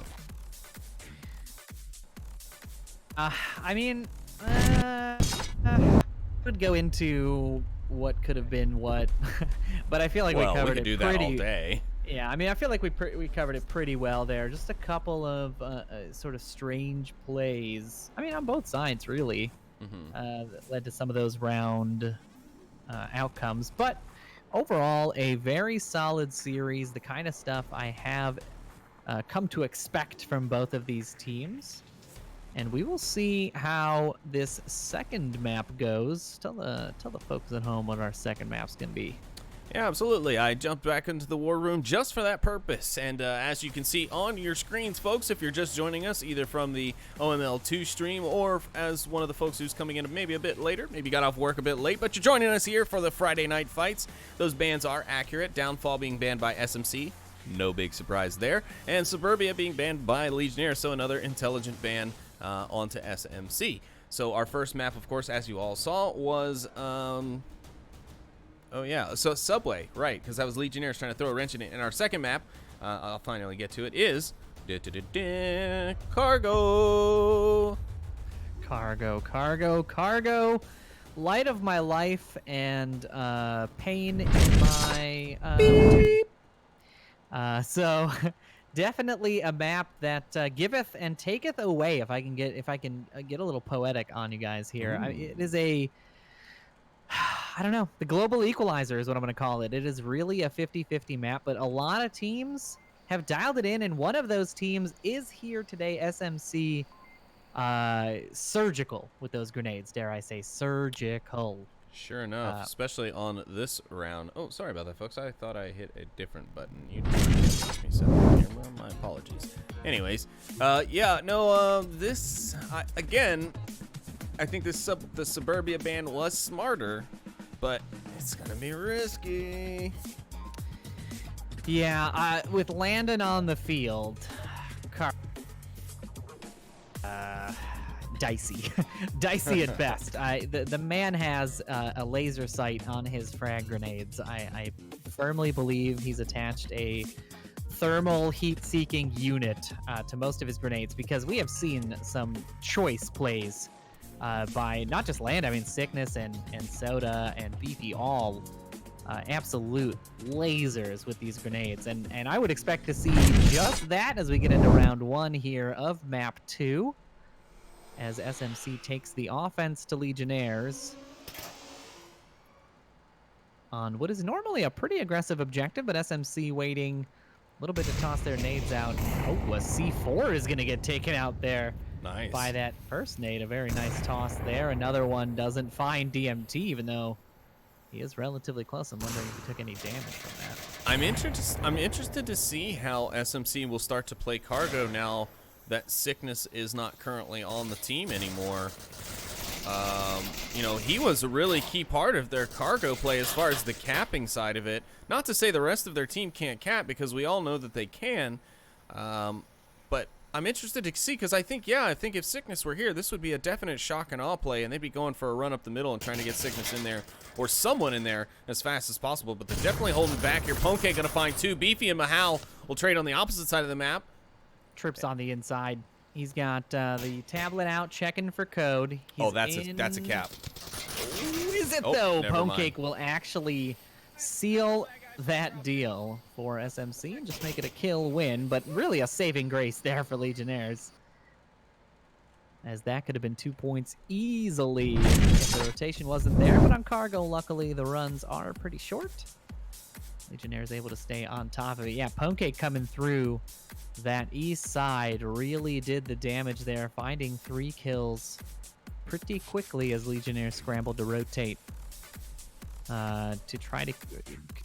I mean, would go into what could have been what, but I feel like we covered it pretty.
That all day.
Yeah, I mean, I feel like we covered it pretty well there. Just a couple of sort of strange plays. I mean, on both sides, really, that led to some of those round outcomes. But overall, a very solid series. The kind of stuff I have come to expect from both of these teams. And we will see how this second map goes. Tell the folks at home what our second map's going to be.
Yeah, absolutely. I jumped back into the war room just for that purpose. And as you can see on your screens, folks, if you're just joining us either from the OML2 stream or as one of the folks who's coming in maybe a bit later, maybe got off work a bit late, but you're joining us here for the Friday night fights. Those bans are accurate. Downfall being banned by SMC. No big surprise there. And Suburbia being banned by Legionnaires, so another intelligent ban onto SMC. So our first map, of course, as you all saw, was oh yeah, so Subway, right? Because that was Legionnaires trying to throw a wrench in it. And our second map, I'll finally get to it, is Cargo.
Cargo. Light of my life and pain in my beep. So definitely a map that giveth and taketh away. If I can get a little poetic on you guys here, it is a, I don't know, the global equalizer is what I'm going to call it. It is really a 50-50 map, but a lot of teams have dialed it in, and one of those teams is here today. SMC, surgical with those grenades. Dare I say, surgical.
Sure enough, especially on this round. Oh, sorry about that, folks. I thought I hit a different button. You did not me something here. Well, my apologies. Anyways, yeah, no, this, again, I think the Suburbia ban was smarter, but it's gonna be risky.
Yeah, with Landon on the field, dicey. Dicey at best. The man has a laser sight on his frag grenades. I firmly believe he's attached a thermal heat-seeking unit to most of his grenades, because we have seen some choice plays by not just Land, I mean Sickness and Soda and Beefy, all absolute lasers with these grenades. And I would expect to see just that as we get into round 1 here of map 2, as SMC takes the offense to Legionnaires on what is normally a pretty aggressive objective, but SMC waiting a little bit to toss their nades out. Oh, a C4 is going to get taken out there.
Nice. By
that first nade. A very nice toss there. Another one doesn't find DMT, even though he is relatively close. I'm wondering if he took any damage from that.
I'm interested to see how SMC will start to play cargo now that Sickness is not currently on the team anymore. You know, he was a really key part of their cargo play as far as the capping side of it. Not to say the rest of their team can't cap, because we all know that they can. But I'm interested to see, because I think if Sickness were here, this would be a definite shock and awe play, and they'd be going for a run up the middle and trying to get Sickness in there, or someone in there, as fast as possible. But they're definitely holding back here. Ponke going to find 2. Beefy and Mahal will trade on the opposite side of the map.
Trips on the inside. He's got the tablet out, checking for code. He's
that's a cap.
Ooh, is it though? Ponke will actually seal that deal for SMC and just make it a kill win, but really a saving grace there for Legionnaires, as that could have been 2 points easily if the rotation wasn't there. But on cargo, luckily the runs are pretty short. Legionnaires able to stay on top of it. Yeah, Ponke coming through that east side really did the damage there, finding 3 kills pretty quickly as Legionnaires scrambled to rotate to try to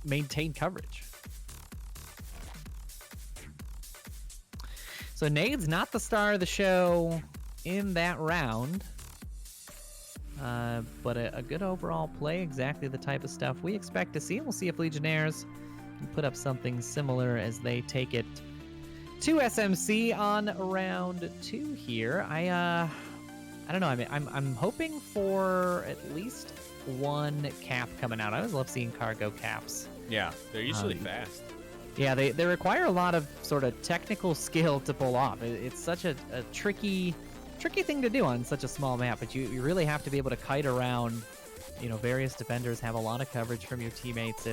maintain coverage. So Nade's not the star of the show in that round, but a good overall play, exactly the type of stuff we expect to see. We'll see if Legionnaires can put up something similar as they take it to SMC on round 2 here. I don't know. I mean, I'm hoping for at least 1 cap coming out. I always love seeing cargo caps.
Yeah, they're usually fast.
Yeah, they require a lot of sort of technical skill to pull off. It's such a tricky thing to do on such a small map, but you really have to be able to kite around. You know, various defenders have a lot of coverage from your teammates.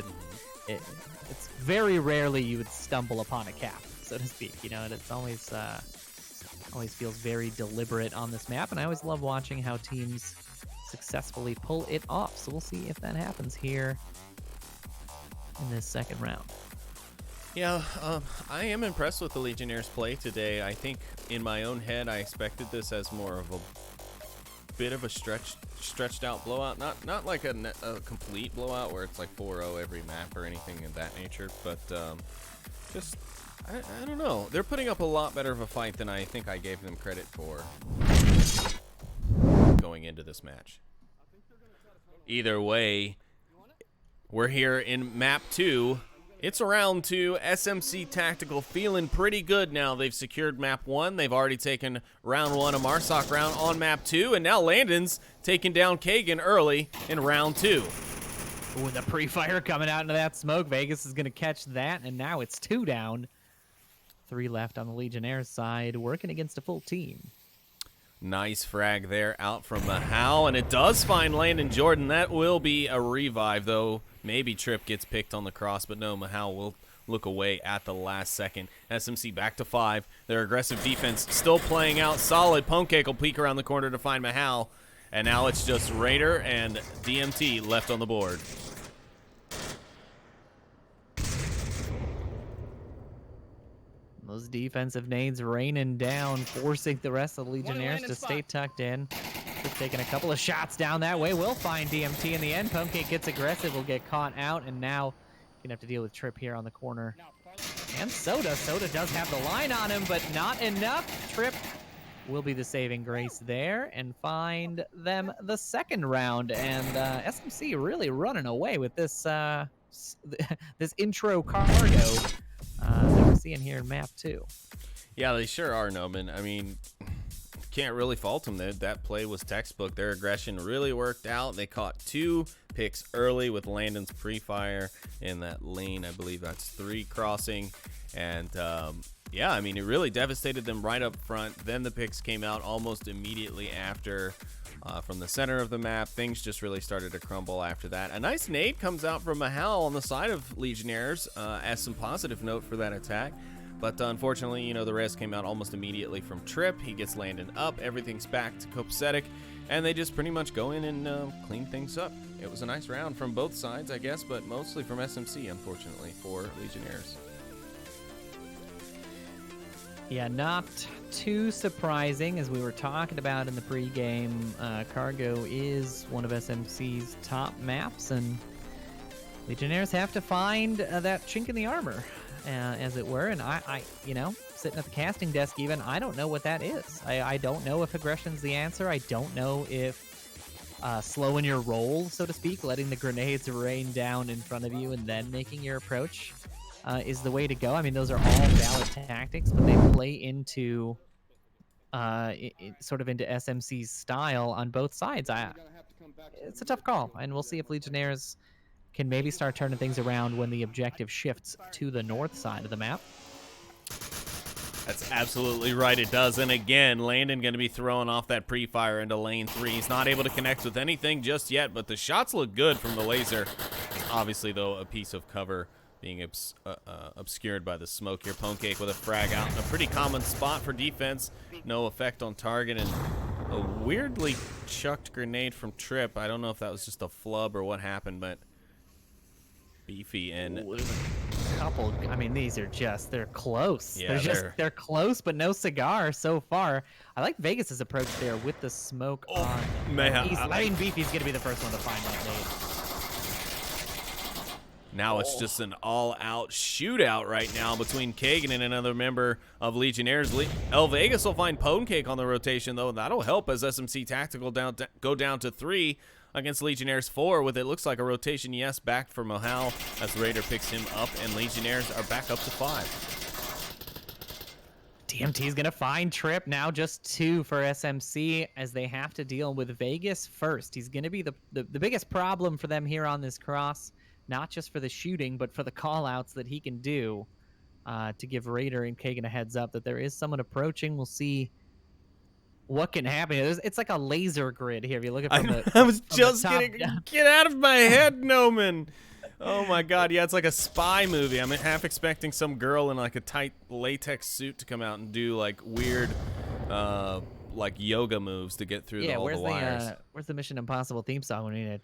It's very rarely you would stumble upon a cap, so to speak. You know, and it's always feels very deliberate on this map, and I always love watching how teams successfully pull it off. So we'll see if that happens here in this second round.
Yeah, I am impressed with the Legionnaires' play today. I think in my own head, I expected this as more of a bit of a stretched out blowout. Not like a complete blowout where it's like 4-0 every map or anything of that nature, but just, I don't know. They're putting up a lot better of a fight than I think I gave them credit for going into this match. Either way, we're here in map 2. It's round 2. SMC Tactical feeling pretty good now. They've secured map 1. They've already taken round 1, a Marsoc round on map 2. And now Landon's taking down Kagan early in round 2.
Ooh, the pre-fire coming out into that smoke. Vegas is going to catch that, and now it's 2 down. 3 left on the Legionnaires side, working against a full team.
Nice frag there out from Mahal, and it does find Landon Jordan. That will be a revive, though. Maybe Trip gets picked on the cross, but no, Mahal will look away at the last second. SMC back to 5. Their aggressive defense still playing out solid. Ponke will peek around the corner to find Mahal, and now it's just Raider and DMT left on the board.
Those defensive nades raining down, forcing the rest of the Legionnaires to stay tucked in. Just taking a couple of shots down that way. Will find DMT in the end. Ponke gets aggressive, will get caught out, and now gonna have to deal with Trip here on the corner. And Soda. Soda does have the line on him, but not enough. Trip will be the saving grace there and find them the second round. And SMC really running away with this this intro cargo that we're seeing here in map 2.
Yeah, they sure are, Noman. I mean, can't really fault them. That play was textbook. Their aggression really worked out. They caught 2 picks early with Landon's pre-fire in that lane. I believe that's 3 crossing. And yeah, I mean, it really devastated them right up front. Then the picks came out almost immediately after from the center of the map. Things just really started to crumble after that. A nice nade comes out from Mahal on the side of Legionnaires as some positive note for that attack. But unfortunately, you know, the res came out almost immediately from Trip. He gets Landon up. Everything's back to Copacetic. And they just pretty much go in and clean things up. It was a nice round from both sides, I guess, but mostly from SMC, unfortunately, for Legionnaires.
Yeah, not too surprising, as we were talking about in the pregame. Cargo is one of SMC's top maps, and Legionnaires have to find that chink in the armor, as it were. And I, you know, sitting at the casting desk even, I don't know what that is. I don't know if aggression's the answer. I don't know if slowing your roll, so to speak, letting the grenades rain down in front of you and then making your approach is the way to go. I mean, those are all valid tactics, but they play into sort of into SMC's style on both sides. It's a tough call, and we'll see if Legionnaires can maybe start turning things around when the objective shifts to the north side of the map.
That's absolutely right, it does. And again, Landon going to be throwing off that pre-fire into lane 3. He's not able to connect with anything just yet, but the shots look good from the laser. Obviously, though, a piece of cover being obscured by the smoke here. Ponecake with a frag out in a pretty common spot for defense. No effect on target, and a weirdly chucked grenade from Trip. I don't know if that was just a flub or what happened, but beefy and
couple. I mean, these are just, they're close.
Yeah,
they're close, but no cigar so far. I like Vegas's approach there with the smoke on. I mean, Beefy's gonna be the first one to find that nade.
Now it's just an all-out shootout right now between Kagan and another member of Legionnaires. El Vegas will find Ponecake on the rotation, though, and that'll help as SMC Tactical go down to 3 against Legionnaires 4, with it looks like a rotation, yes, back for Mohal as Raider picks him up, and Legionnaires are back up to 5.
DMT's gonna find Trip, now just 2 for SMC as they have to deal with Vegas first. He's gonna be the biggest problem for them here on this cross. Not just for the shooting, but for the call-outs that he can do to give Raider and Kagan a heads up that there is someone approaching. We'll see what can happen. It's like a laser grid here. If you look at it
I was just getting get out of my head, Noman. Oh my God, yeah, it's like a spy movie. I'm half expecting some girl in like a tight latex suit to come out and do like weird like yoga moves to get through all the wires.
Where's the Mission Impossible theme song when we need it?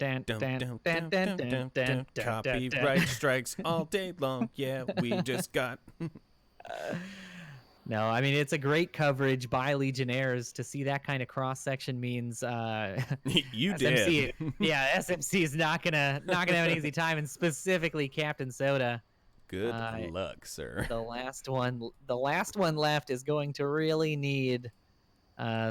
Copyright strikes all day long. Yeah, we just got.
No, I mean, it's a great coverage by Legionnaires. To see that kind of cross section means
you
SMC,
did.
Yeah, SMC is not gonna have an easy time, and specifically Captain Soda.
Good luck, sir.
The last one left is going to really need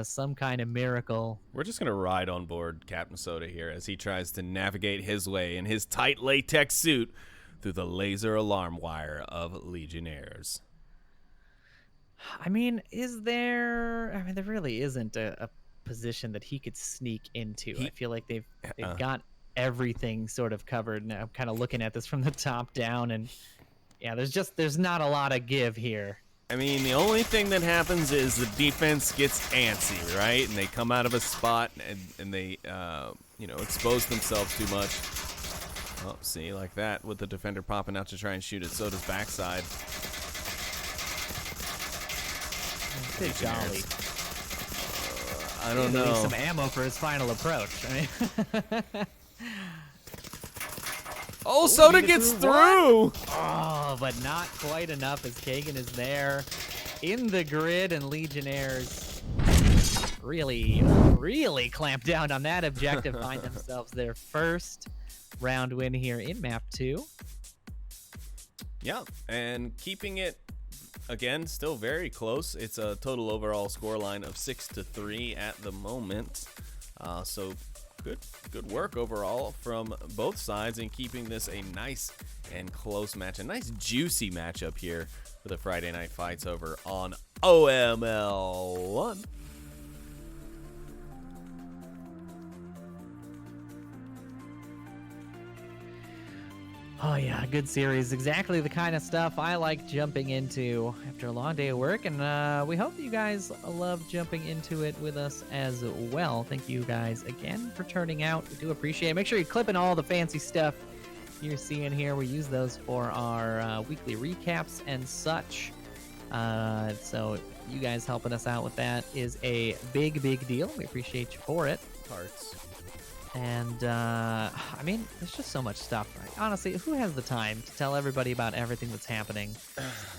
some kind of miracle.
We're just going to ride on board Captain Soda here as he tries to navigate his way in his tight latex suit through the laser alarm wire of Legionnaires.
I mean, there really isn't a position that he could sneak into. I feel like they've got everything sort of covered. Now I'm kind of looking at this from the top down, and yeah, there's not a lot of give here.
I mean, the only thing that happens is the defense gets antsy, right? And they come out of a spot and they, expose themselves too much. Oh, see, like that, with the defender popping out to try and shoot at Soda's backside.
Good golly.
I don't know.
Some ammo for his final approach. I mean,
oh, Soda gets through!
Oh, but not quite enough as Kagan is there in the grid, and Legionnaires really clamp down on that objective, find themselves their first round win here in map 2.
Yeah, and keeping it again, still very close. It's a total overall scoreline of 6-3 at the moment. So good work overall from both sides in keeping this a nice and close match, a nice juicy matchup here for the Friday Night Fights over on OML 1.
Oh yeah, good series. Exactly the kind of stuff I like jumping into after a long day of work, and we hope you guys love jumping into it with us as well. Thank you guys again for turning out. We do appreciate it. Make sure you clip in all the fancy stuff you're seeing here. We use those for our weekly recaps and such. So you guys helping us out with that is a big deal. We appreciate you for it.
Hearts.
And I mean, there's just so much stuff. Right? Honestly, who has the time to tell everybody about everything that's happening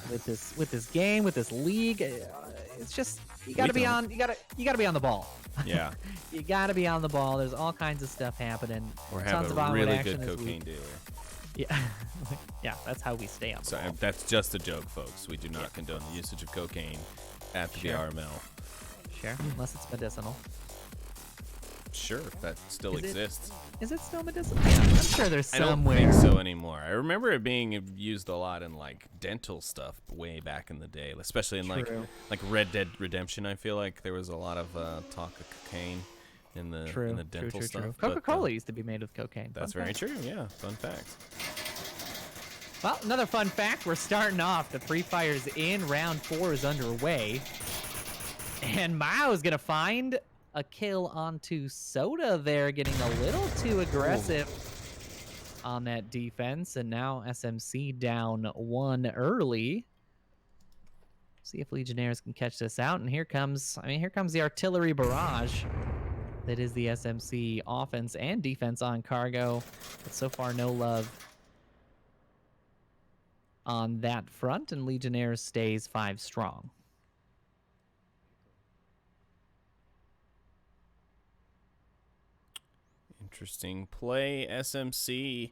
with this game, with this league? It's just you gotta be on the ball.
Yeah.
You gotta be on the ball. There's all kinds of stuff happening.
Or have a really good cocaine dealer.
Yeah, yeah, that's how we stay on the ball.
That's just a joke, folks. We do not condone the usage of cocaine at the VRML.
Sure, unless it's medicinal.
Sure, that still exists.
Is it still medicinal? Yeah, I'm sure there's somewhere.
I don't think so anymore. I remember it being used a lot in like dental stuff way back in the day, especially in like Red Dead Redemption. I feel like there was a lot of talk of cocaine in the dental stuff.
Coca-Cola used to be made with cocaine.
That's very true. Yeah, fun fact.
Well, another fun fact. We're starting off. The pre-fire's in. Round 4 is underway, and Mao's gonna find a kill onto Soda there, getting a little too aggressive on that defense, and now SMC down 1 early. See if Legionnaires can catch this out, and here comes the artillery barrage that is the SMC offense and defense on Cargo, but so far no love on that front, and Legionnaires stays 5 strong.
Interesting play. SMC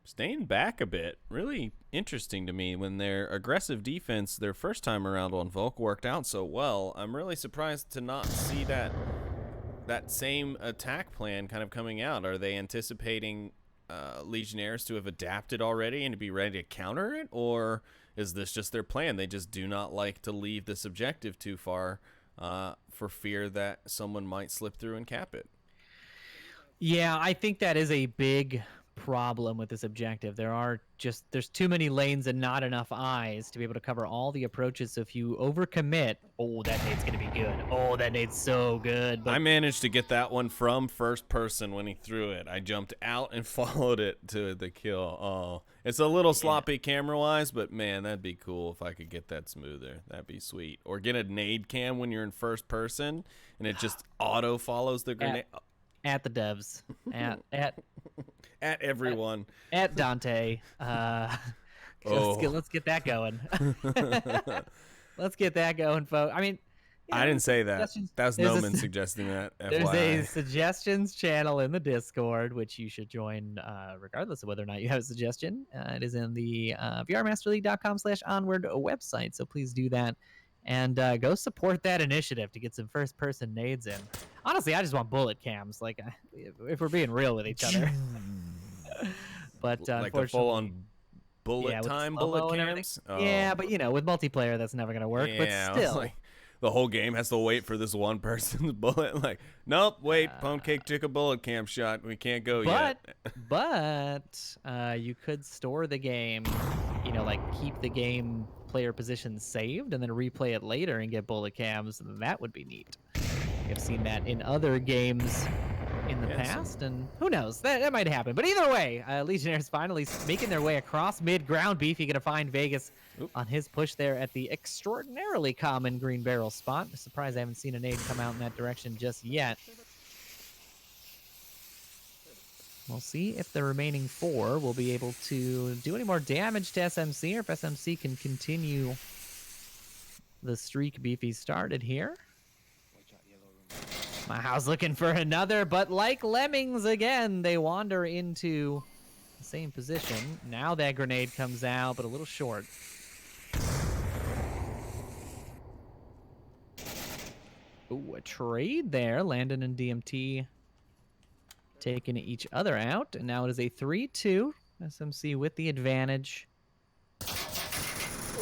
staying back a bit. Really interesting to me when their aggressive defense their first time around on Volk worked out so well. I'm really surprised to not see that same attack plan kind of coming out. Are they anticipating Legionnaires to have adapted already and to be ready to counter it? Or is this just their plan? They just do not like to leave this objective too far for fear that someone might slip through and cap it.
Yeah, I think that is a big problem with this objective. There's too many lanes and not enough eyes to be able to cover all the approaches. So if you overcommit, that nade's gonna be good. Oh, that nade's so good. But I
managed to get that one from first person when he threw it. I jumped out and followed it to the kill. Oh, it's a little sloppy camera-wise, but man, that'd be cool if I could get that smoother. That'd be sweet. Or get a nade cam when you're in first person and it just auto follows the grenade.
At the devs,
at everyone,
at Dante. Let's get that going. Let's get that going, folks. I mean,
I didn't say that. That was Noman suggesting that.
There's a suggestions channel in the Discord, which you should join regardless of whether or not you have a suggestion. It is in the vrmasterleague.com/onward website, so please do that. And go support that initiative to get some first-person nades in. Honestly, I just want bullet cams, like if we're being real with each other. But
like the full-on bullet cams.
Oh. Yeah, but with multiplayer, that's never gonna work.
Yeah,
but still,
like, the whole game has to wait for this one person's bullet. Like, nope, wait, Pancake took a bullet cam shot. We can't go yet.
But you could store the game. Like keep the game player position saved and then replay it later and get bullet cams. That would be neat. I've seen that in other games in the past, and who knows, that might happen. But either way, Legionnaires finally making their way across mid-ground. Beefy gonna find Vegas on his push there at the extraordinarily common green barrel spot. I'm surprised I haven't seen a nade come out in that direction just yet. We'll see if the remaining 4 will be able to do any more damage to SMC, or if SMC can continue the streak Beefy started here. My house looking for another, but like lemmings again, they wander into the same position. Now that grenade comes out, but a little short. Ooh, a trade there. Landon and DMT taking each other out, and now it is a 3-2. SMC with the advantage.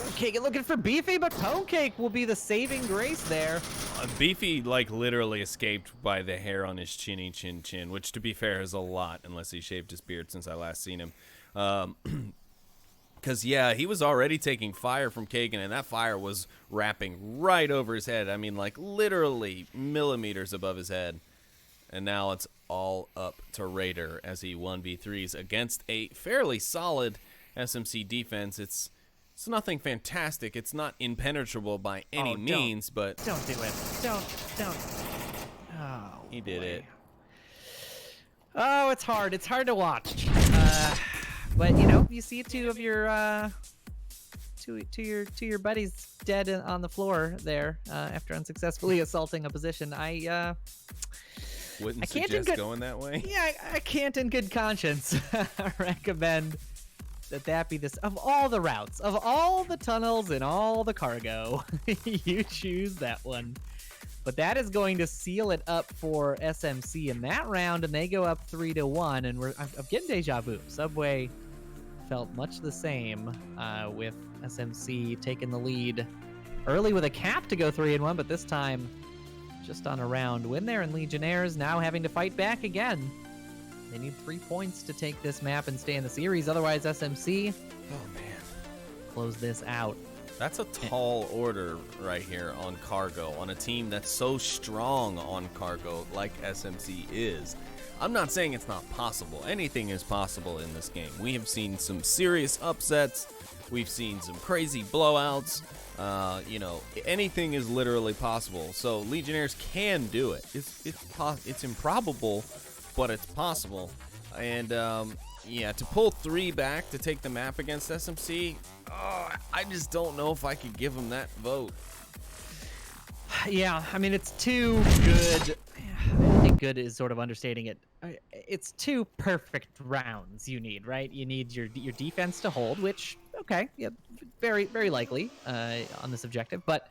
Okay, looking for Beefy, but Pwnecake will be the saving grace there.
Beefy, like, literally escaped by the hair on his chinny chin, which, to be fair, is a lot, unless he shaved his beard since I last seen him. Because, yeah, he was already taking fire from Kagan, and that fire was wrapping right over his head. I mean, like, literally millimeters above his head. And now it's all up to Raider as he 1v3s against a fairly solid SMC defense. It's nothing fantastic. It's not impenetrable by any means, but...
Don't do it. Don't. Oh,
he did it.
Oh, it's hard. It's hard to watch. But, you know, you see two of your... Two your buddies dead on the floor there after unsuccessfully assaulting a position. I can't
suggest going that way.
Yeah, I can't in good conscience recommend that be this. Of all the routes, of all the tunnels and all the cargo, you choose that one. But that is going to seal it up for SMC in that round, and they go up 3-1. And I'm getting deja vu. Subway felt much the same with SMC taking the lead early with a cap to go 3-1, but this time just on a round win there, and Legionnaires now having to fight back again. They need 3 points to take this map and stay in the series. Otherwise, SMC close this out.
That's a tall order right here on cargo, on a team that's so strong on cargo like SMC is. I'm not saying it's not possible. Anything is possible in this game. We have seen some serious upsets. We've seen some crazy blowouts. You know, anything is literally possible. So Legionnaires can do it. It's improbable, but it's possible. And yeah, to pull 3 back to take the map against SMC, I just don't know if I could give them that vote.
Yeah, I mean, it's too good. I think good is sort of understating it. It's 2 perfect rounds you need, right? You need your defense to hold, which, okay, yeah, very, very likely on this objective. But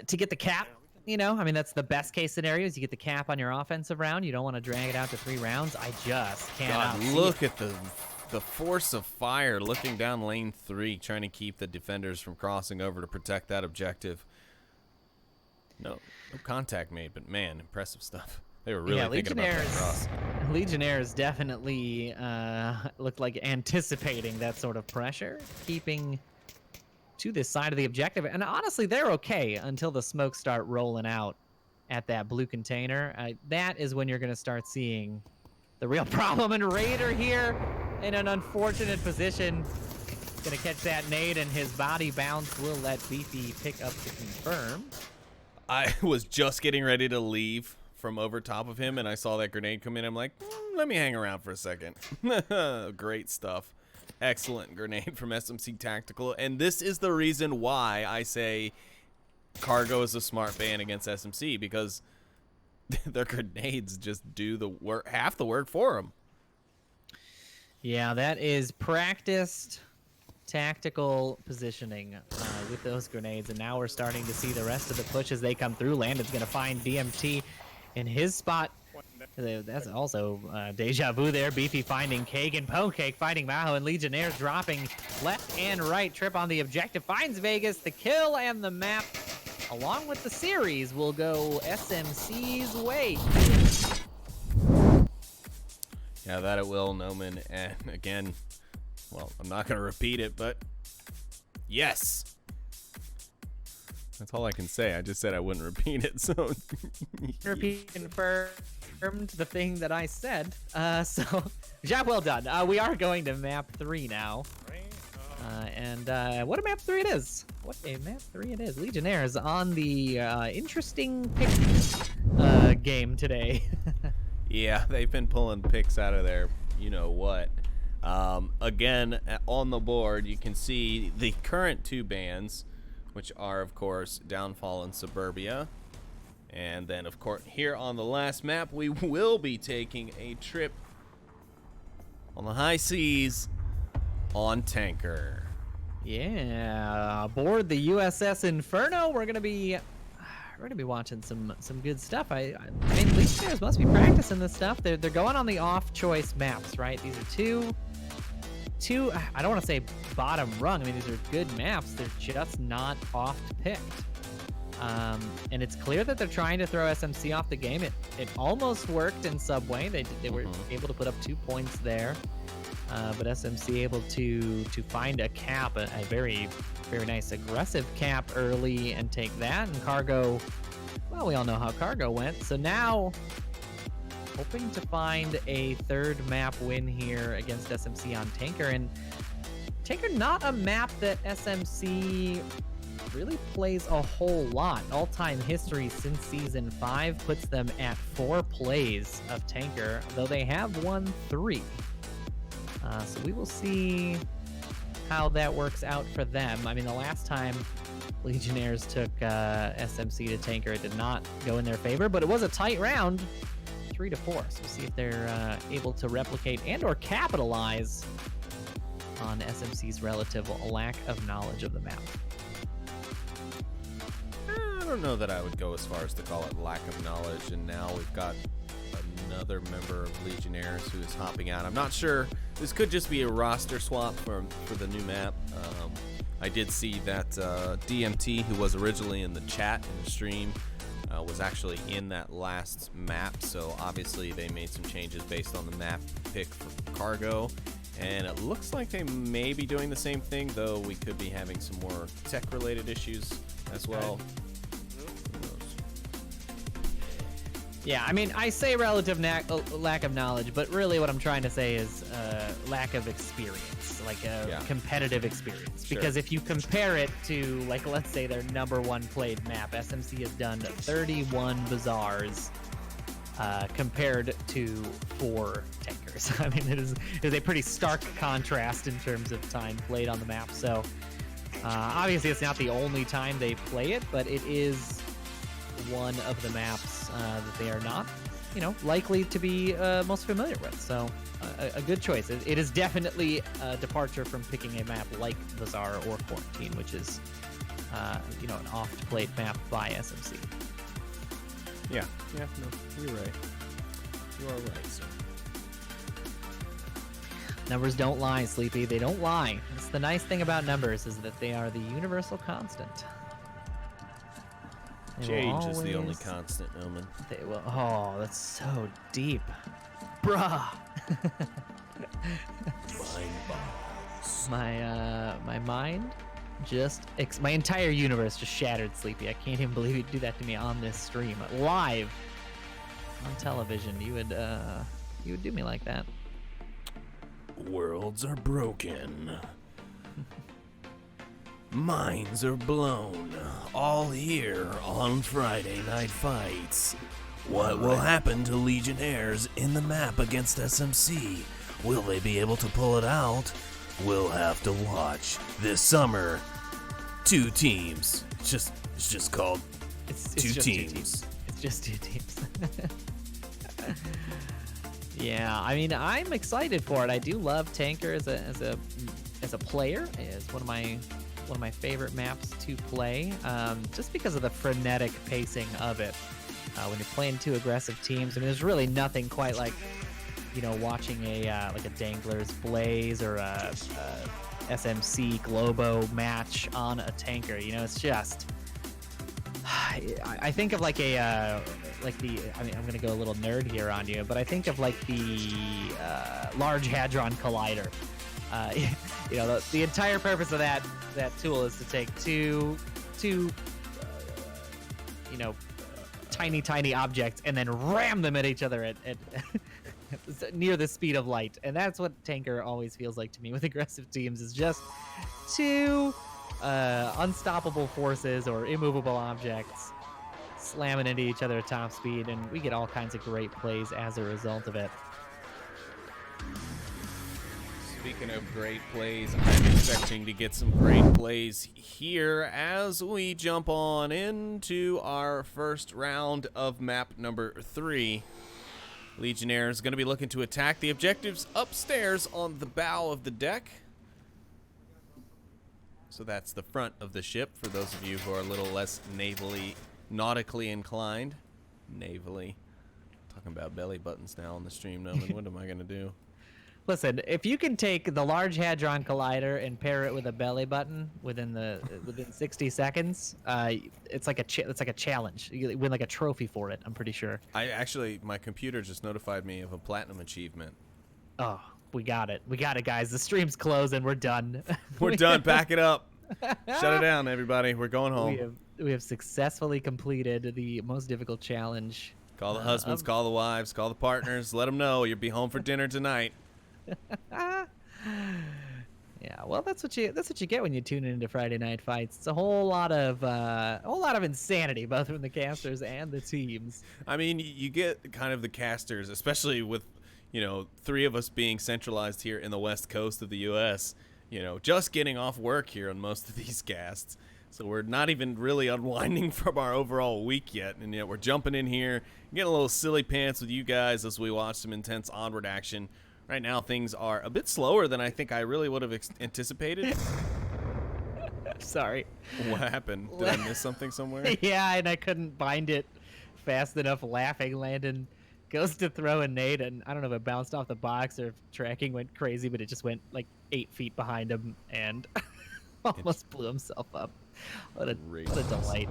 to get the cap, you know, I mean, that's the best case scenario is you get the cap on your offensive round. You don't want to drag it out to 3 rounds. I just cannot.
God, look at the force of fire looking down lane 3, trying to keep the defenders from crossing over to protect that objective. No contact made, but man, impressive stuff. They were really thinking about that cross.
Legionnaires definitely looked like anticipating that sort of pressure, keeping to this side of the objective. And honestly, they're okay until the smokes start rolling out at that blue container. That is when you're going to start seeing the real problem. And Raider here in an unfortunate position. Going to catch that nade, and his body bounce will let Beefy pick up to confirm.
I was just getting ready to leave from over top of him, and I saw that grenade come in. I'm like, let me hang around for a second. Great stuff. Excellent grenade from SMC Tactical. And this is the reason why I say cargo is a smart ban against SMC, because their grenades just do the work, half the work for them.
Yeah, that is practiced tactical positioning with those grenades, and now we're starting to see the rest of the push as they come through. Landon's going to find DMT in his spot. That's also deja vu there. Beefy finding Kagan, Pwnecake fighting Maho, and Legionnaires dropping left and right. Trip on the objective finds Vegas. The kill and the map, along with the series, will go SMC's way.
Yeah, that it will, Noman. And again, well, I'm not going to repeat it, but yes. That's all I can say. I just said I wouldn't repeat it, so...
Repeat confirmed the thing that I said. So, job well done. We are going to map 3 now. And what a map 3 it is. What a map 3 it is. Legionnaires on the interesting pick game today.
Yeah, they've been pulling picks out of there. You know what. Again, on the board, you can see the current 2 bans, which are, of course, Downfall and Suburbia. And then, of course, here on the last map, we will be taking a trip on the high seas on Tanker.
Yeah, aboard the USS Inferno, we're going to be we're gonna be watching some good stuff. I mean, Legionnaires must be practicing this stuff. They're going on the off-choice maps, right? These are two. I don't want to say bottom rung. I mean, these are good maps. They're just not oft-picked. And it's clear that they're trying to throw SMC off the game. It almost worked in Subway. They were able to put up 2 points there. But SMC able to find a cap, a very, very nice aggressive cap early and take that. And Cargo, well, we all know how Cargo went. So now, hoping to find a third map win here against SMC on Tanker. And Tanker, not a map that SMC really plays a whole lot. All-time history since Season 5 puts them at 4 plays of Tanker, though they have won 3. So we will see how that works out for them. I mean, the last time Legionnaires took SMC to Tanker, it did not go in their favor, but it was a tight round, 3-4. So we'll see if they're able to replicate and or capitalize on SMC's relative lack of knowledge of the map.
I don't know that I would go as far as to call it lack of knowledge, and now we've got another member of Legionnaires who is hopping out. I'm not sure. This could just be a roster swap for the new map. I did see that DMT, who was originally in the chat in the stream, was actually in that last map, so obviously they made some changes based on the map pick for Cargo, and it looks like they may be doing the same thing, though we could be having some more tech-related issues as well.
Yeah, I mean, I say relative lack of knowledge, but really what I'm trying to say is lack of experience, like competitive experience.
Sure.
Because if you compare it to, like, let's say their #1 played map, SMC has done 31 Bazaars compared to 4 Tankers. I mean, it is a pretty stark contrast in terms of time played on the map. So obviously it's not the only time they play it, but it is one of the maps that they are not, likely to be most familiar with. So a good choice. It is definitely a departure from picking a map like Bazaar or Quarantine, which is, an oft-played map by SMC.
Yeah, no, you're right. You are right, sir.
Numbers don't lie, Sleepy. They don't lie. That's the nice thing about numbers, is that they are the universal constant.
Change is the only constant, Omen.
They will. Oh, that's so deep, bruh.
Mind bombs.
My mind just my entire universe just shattered, Sleepy. I can't even believe you'd do that to me on this stream, live on television. You would do me like that.
Worlds are broken. Minds are blown, all here on Friday Night Fights. What will happen to Legionnaires in the map against SMC? Will they be able to pull it out? We'll have to watch this summer. 2 teams. It's just called
It's
two
just
teams.
It's just 2 teams. Yeah, I mean, I'm excited for it. I do love Tanker as a player. It's one of my favorite maps to play, just because of the frenetic pacing of it. When you're playing 2 aggressive teams, I mean, there's really nothing quite like, watching like a Danglers Blaze or a SMC Globo match on a Tanker. It's just, I think of like I'm gonna go a little nerd here on you, but I think of like the Large Hadron Collider. The entire purpose of that tool is to take two tiny objects and then ram them at each other at near the speed of light. And that's what Tanker always feels like to me with aggressive teams, is just 2 unstoppable forces or immovable objects slamming into each other at top speed, and we get all kinds of great plays as a result of it.
Speaking of great plays, I'm expecting to get some great plays here as we jump on into our first round of map number 3. Legionnaires going to be looking to attack the objectives upstairs on the bow of the deck. So that's the front of the ship, for those of you who are a little less navally nautically inclined, navally. Talking about belly buttons now on the stream, Noman. What am I gonna do?
Listen, if you can take the Large Hadron Collider and pair it with a belly button within 60 seconds, it's like a challenge. You win like a trophy for it. I'm pretty sure.
My computer just notified me of a platinum achievement.
Oh, we got it. We got it, guys. The stream's closing. We're done.
We're done. Pack it up. Shut it down, everybody. We're going home.
We have successfully completed the most difficult challenge.
Call the husbands, call the wives, call the partners. Let them know you'll be home for dinner tonight.
Yeah, well, that's what you get when you tune into Friday Night Fights. It's a whole lot of insanity, both from the casters and the teams.
I mean, you get kind of the casters, especially with, three of us being centralized here in the West Coast of the U.S., just getting off work here on most of these casts. So we're not even really unwinding from our overall week yet, and yet we're jumping in here, getting a little silly pants with you guys as we watch some intense Onward action. Right now, things are a bit slower than I think I really would have anticipated.
Sorry.
What happened? Did I miss something somewhere?
Yeah, and I couldn't bind it fast enough. Laughing, Landon goes to throw a nade, and I don't know if it bounced off the box or if tracking went crazy, but it just went like 8 feet behind him and almost blew himself up. What a delight.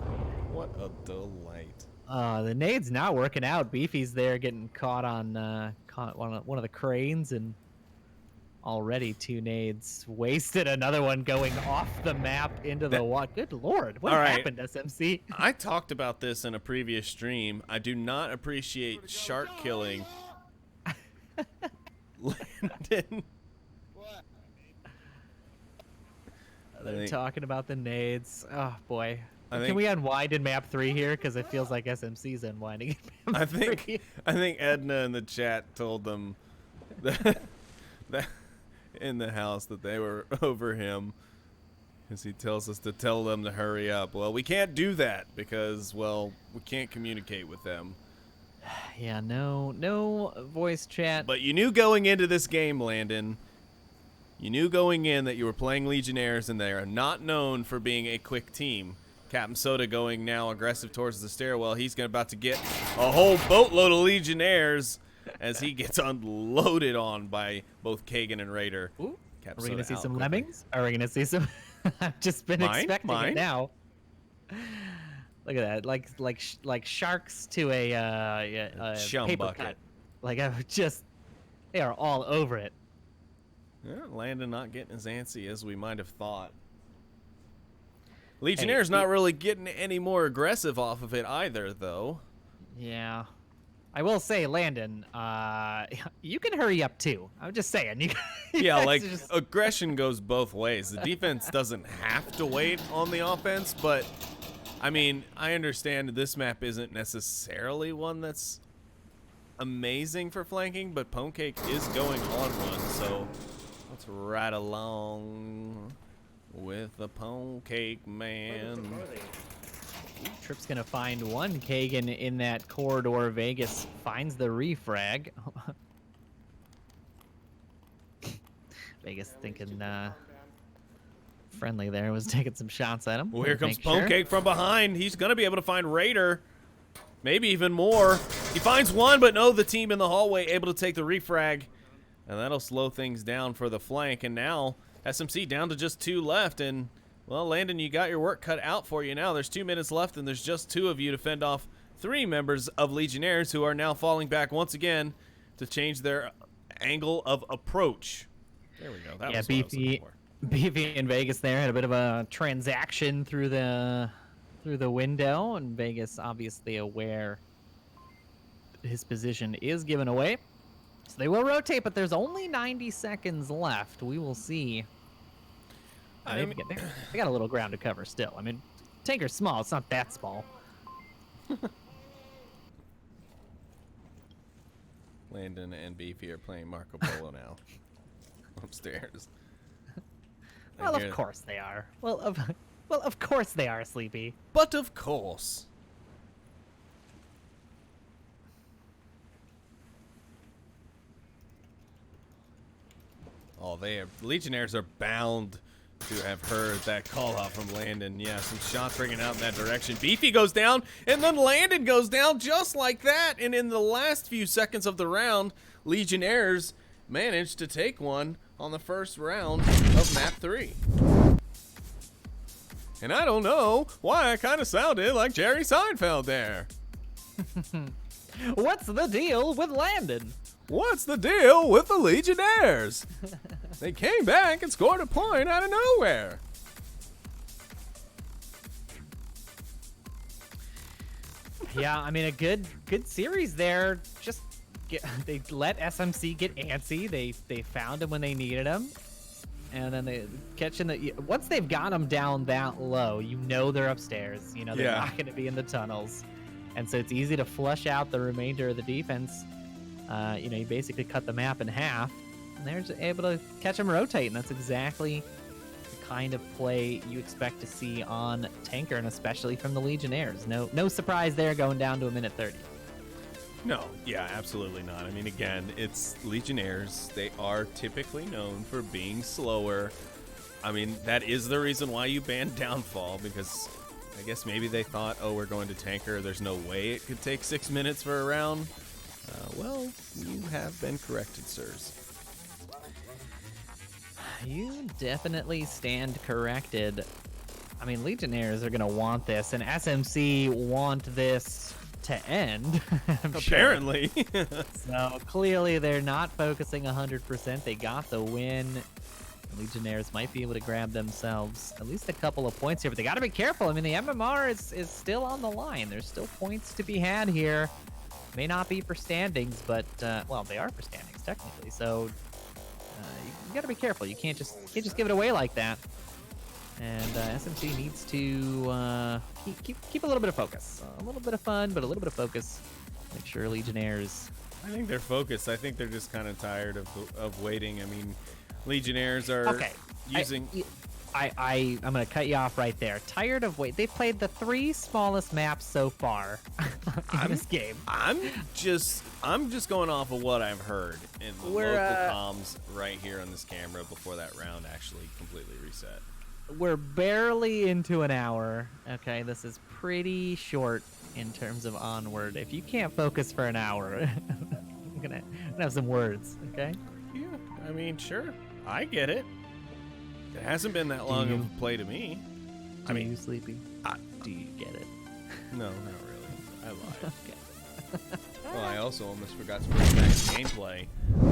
What a delight.
The nade's not working out. Beefy's there getting caught on one of the cranes, and already 2 nades wasted. Another one going off the map into the water. Good Lord. What happened, SMC?
I talked about this in a previous stream. I do not appreciate shark killing. Landon.
They're talking about the nades. Oh, boy.
Can
we unwind in map 3 here? Because it feels like SMC's unwinding in map 3.
I think Edna in the chat told them that in the house that they were over him, because he tells us to tell them to hurry up. Well, we can't do that because, well, we can't communicate with them.
Yeah, no voice chat.
But you knew going into this game, Landon, you knew going in that you were playing Legionnaires, and they are not known for being a quick team. Captain Soda going now aggressive towards the stairwell. He's about to get a whole boatload of Legionnaires as he gets unloaded on by both Kagan and Raider.
Ooh. Are we going to see some lemmings? Are we going to see some? I've just been expecting it now. Look at that, like sharks to a paper
bucket.
cut. Like they are all over it.
Yeah, Landon not getting as antsy as we might have thought. Legionnaires not really getting any more aggressive off of it either, though.
Yeah. I will say, Landon, you can hurry up, too. I'm just saying.
Aggression goes both ways. The defense doesn't have to wait on the offense, but, I mean, I understand this map isn't necessarily one that's amazing for flanking, but Pwnecake is going on one, so let's ride along with the Pwnecake man.
Trip's gonna find one Kagan in that corridor. Vegas finds the refrag. Vegas thinking friendly there, was taking some shots at him.
Well, here comes Pwnecake from behind. He's gonna be able to find Raider. Maybe even more. He finds one, but no, the team in the hallway able to take the refrag. And that'll slow things down for the flank. And now SMC down to just 2 left. And, well, Landon, you got your work cut out for you now. There's 2 minutes left, and there's just 2 of you to fend off 3 members of Legionnaires who are now falling back once again to change their angle of approach. There we go. That was what I was looking for.
Beefy and Vegas there had a bit of a transaction through the window, and Vegas obviously aware his position is given away. So they will rotate, but there's only 90 seconds left. We will see. They got a little ground to cover still. I mean, Tanker's small. It's not that small.
Landon and Beefy are playing Marco Polo now. Upstairs.
Well, of course they are. Well, of course they are, Sleepy.
But of course. Oh, Legionnaires are bound to have heard that call out from Landon. Yeah, some shots ringing out in that direction. Beefy goes down, and then Landon goes down just like that. And in the last few seconds of the round, Legionnaires managed to take one on the first round of map 3. And I don't know why I kind of sounded like Jerry Seinfeld there.
What's the deal with Landon?
What's the deal with the Legionnaires? They came back and scored a point out of nowhere.
Yeah, I mean, a good series there. Just they let SMC get antsy. They found him when they needed him, and then they catching the. Once they've got them down that low, you know they're upstairs. You know they're not going to be in the tunnels, and so it's easy to flush out the remainder of the defense. You know, you basically cut the map in half, and they're just able to catch them rotate, and that's exactly the kind of play you expect to see on Tanker, and especially from the Legionnaires. No surprise there going down to a minute 30.
No, yeah, absolutely not. I mean, again, it's Legionnaires. They are typically known for being slower. I mean, that is the reason why you banned Downfall, because I guess maybe they thought, oh, we're going to Tanker. There's no way it could take 6 minutes for a round. Well, you have been corrected, sirs.
You definitely stand corrected. I mean, Legionnaires are going to want this, and SMC want this to end.
Apparently.
So clearly they're not focusing 100%. They got the win. Legionnaires might be able to grab themselves at least a couple of points here, but they got to be careful. I mean, the MMR is still on the line. There's still points to be had here. May not be for standings, but well, they are for standings technically. So you got to be careful. You can't just give it away like that. And SMC needs to keep a little bit of focus, a little bit of fun, but a little bit of focus. Make sure Legionnaires.
I think they're focused. I think they're just kind of tired of waiting. I mean, Legionnaires are using.
I'm gonna cut you off right there. Tired of wait. They've played the 3 smallest maps so far in this game.
I'm just going off of what I've heard in the local comms right here on this camera before that round actually completely reset.
We're barely into an hour. Okay, this is pretty short in terms of Onward. If you can't focus for an hour, I'm gonna have some words. Okay.
Yeah, I mean, sure, I get it. It hasn't been that long of a play to me.
I mean, you sleepy? Do you get it?
No, not really. I lied.
Okay.
Well, I also almost forgot to put back gameplay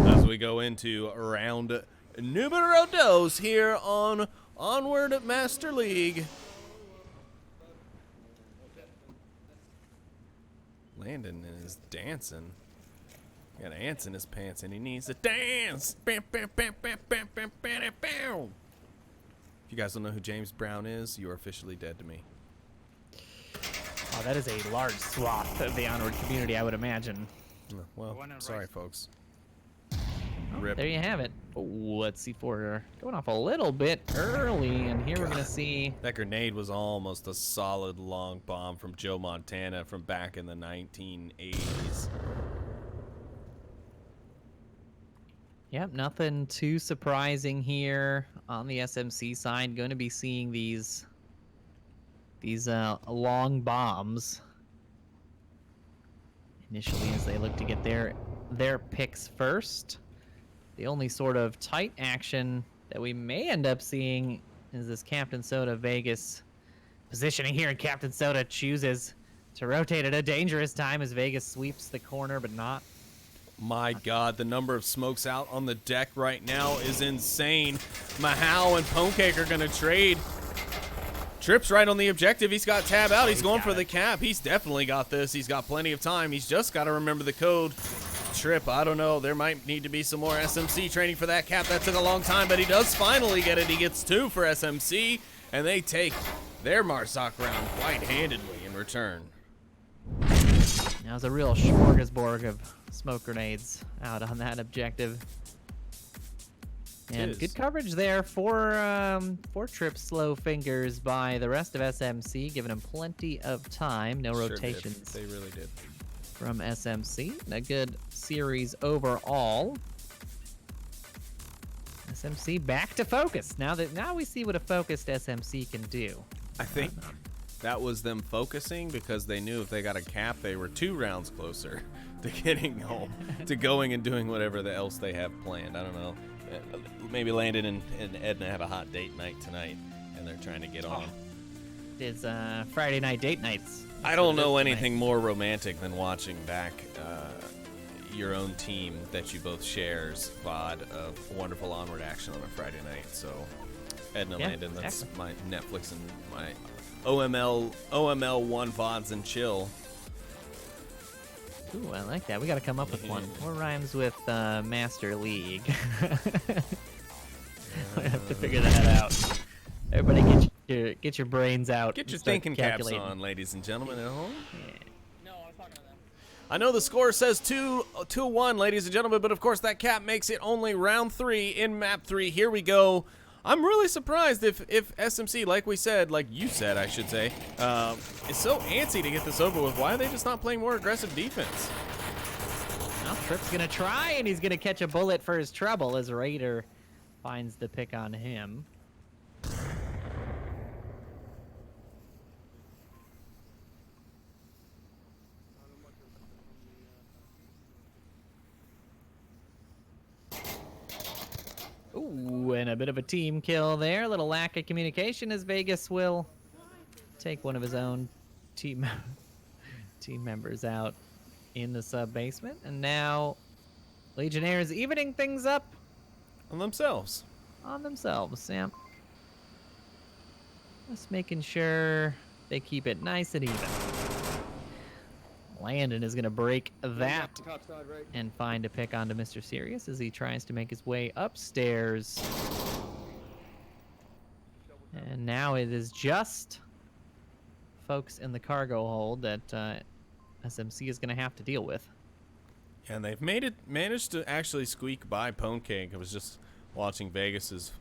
as we go into round numero dos here on Onward Master League. Landon is dancing. Got ants in his pants and he needs to dance. Bam, bam, bam, bam, bam, bam, bam, bam. If you guys don't know who James Brown is, you are officially dead to me.
Oh, that is a large swath of the Onward community, I would imagine.
Well, sorry, folks.
Oh,
Rip.
there you have it. Let's see for going off a little bit early, and here we're gonna see.
That grenade was almost a solid long bomb from Joe Montana from back in the 1980s.
Yep, nothing too surprising here on the SMC side. Going to be seeing these long bombs initially as they look to get their picks first. The only sort of tight action that we may end up seeing is this Captain Soda Vegas positioning here, and Captain Soda chooses to rotate at a dangerous time as Vegas sweeps the corner, but not.
My God, the number of smokes out on the deck right now is insane. Mahal and Ponecake are going to trade. Tripp's right on the objective. He's got tab out. He's going for the cap. He's definitely got this. He's got plenty of time. He's just got to remember the code. Trip, I don't know. There might need to be some more SMC training for that cap. That took a long time, but he does finally get it. He gets 2 for SMC, and they take their Marsoc round quite handedly in return.
That was a real smorgasbord of smoke grenades out on that objective. And good coverage there for Trip's slow fingers by the rest of SMC, giving him plenty of time. No rotations.
They really did.
From SMC. A good series overall. SMC back to focus. Now we see what a focused SMC can do.
I think that was them focusing because they knew if they got a cap, they were 2 rounds closer to getting home, to going and doing whatever else they have planned. I don't know. Maybe Landon and Edna have a hot date night tonight, and they're trying to get on.
It's Friday night date nights.
I don't know anything more romantic than watching back your own team that you both shares VOD of wonderful Onward action on a Friday night. So, Edna, Landon, that's my Netflix and my OML 1 VODs and chill.
Ooh, I like that. We got to come up with one. What rhymes with Master League? I have to figure that out. Everybody get your brains out.
Get your thinking caps on, ladies and gentlemen at home.
Yeah.
No, I was talking to them.
I know the score says 2-1, ladies and gentlemen, but of course that cap makes it only round 3 in map 3. Here we go. I'm really surprised if SMC, like we said, like you said, I should say, is so antsy to get this over with. Why are they just not playing more aggressive defense?
Well, Trip's going to try, and he's going to catch a bullet for his trouble as Raider finds the pick on him. Ooh, and a bit of a team kill there. A little lack of communication as Vegas will take one of his own team members out in the sub-basement. And now Legionnaires evening things up.
On themselves.
On themselves, Sam. Just making sure they keep it nice and even. Landon is going to break that and find a pick onto Mr. Sirius as he tries to make his way upstairs. And now it is just folks in the cargo hold that SMC is going to have to deal with.
And they've managed to actually squeak by Pwnecake. I was just watching Vegas's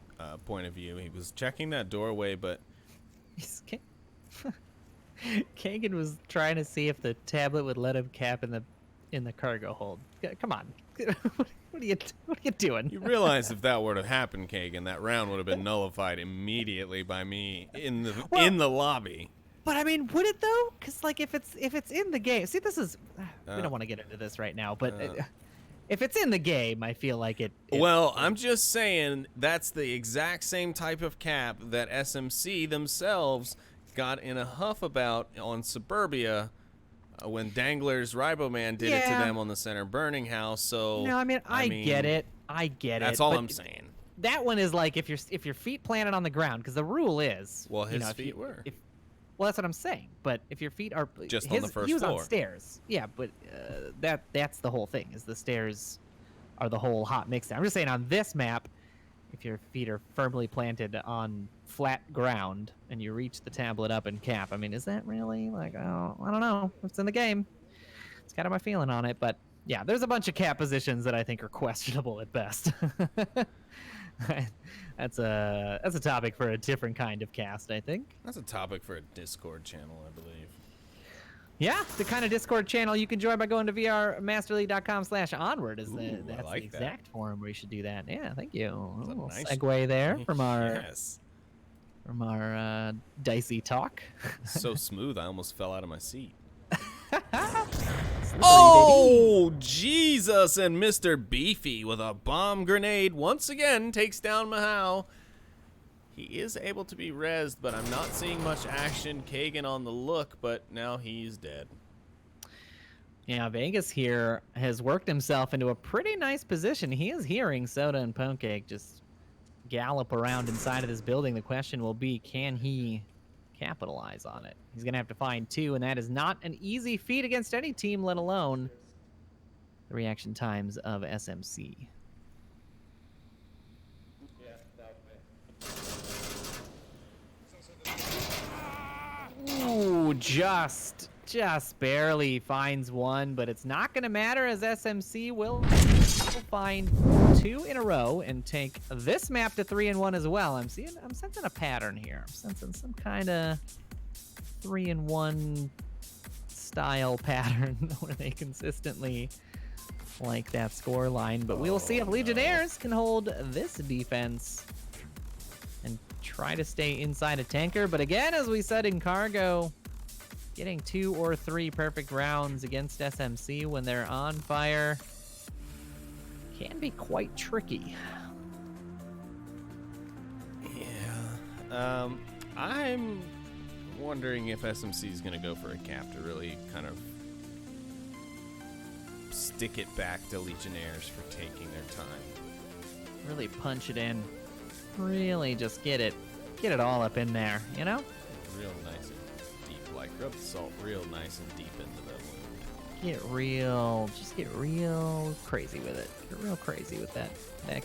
point of view. He was checking that doorway, but
Kagan was trying to see if the tablet would let him cap in the cargo hold. Come on, what are you doing?
You realize if that were to happen, Kagan, that round would have been nullified immediately by me in the lobby.
But I mean, would it though? Because like if it's in the game, see, this is we don't want to get into this right now, but if it's in the game, I feel like it.
Well, I'm just saying that's the exact same type of cap that SMC themselves got in a huff about on Suburbia when Dangler's Riboman did it to them on the center burning house. So
no, I mean, I get it.
That's all I'm saying.
That one is like if your feet planted on the ground, because the rule is.
Well, his feet were.
Well, that's what I'm saying. But if your feet are
just on the first
he was
floor.
On stairs. Yeah, but that's the whole thing. Is the stairs are the whole hot mix. I'm just saying on this map, if your feet are firmly planted on flat ground and you reach the tablet up and cap, I mean, is that really like? Oh, I don't know. It's in the game. It's kind of my feeling on it, but yeah, there's a bunch of cap positions that I think are questionable at best. That's a topic for a different kind of cast, I think.
That's a topic for a Discord channel, I believe.
Yeah, the kind of Discord channel you can join by going to vrmasterleague.com/onward. That's the exact forum where you should do that. Yeah, thank you. A little nice segue there from our from our dicey talk.
So smooth, I almost fell out of my seat.
Oh,
Jesus! And Mr. Beefy with a bomb grenade once again takes down Mahau. He is able to be rezzed, but I'm not seeing much action. Kagan on the look, but now he's dead.
Yeah, Vegas here has worked himself into a pretty nice position. He is hearing Soda and Pwnecake just gallop around inside of this building. The question will be, can he capitalize on it? He's going to have to find 2, and that is not an easy feat against any team, let alone the reaction times of SMC. Ooh, just barely finds one, but it's not going to matter as SMC will find 2 in a row and take this map to 3-1 as well. I'm sensing a pattern here. I'm sensing some kind of 3-1 style pattern where they consistently like that score line, but we will see if Legionnaires can hold this defense and try to stay inside a tanker. But again, as we said in Cargo, getting 2 or 3 perfect rounds against SMC when they're on fire can be quite tricky.
Yeah. I'm wondering if SMC is going to go for a cap to really kind of stick it back to Legionnaires for taking their time.
Really punch it in. Really just get it all up in there, you know?
Real nice and deep, like rub the salt real nice and deep into that wound.
Get real crazy with it. Get real crazy with that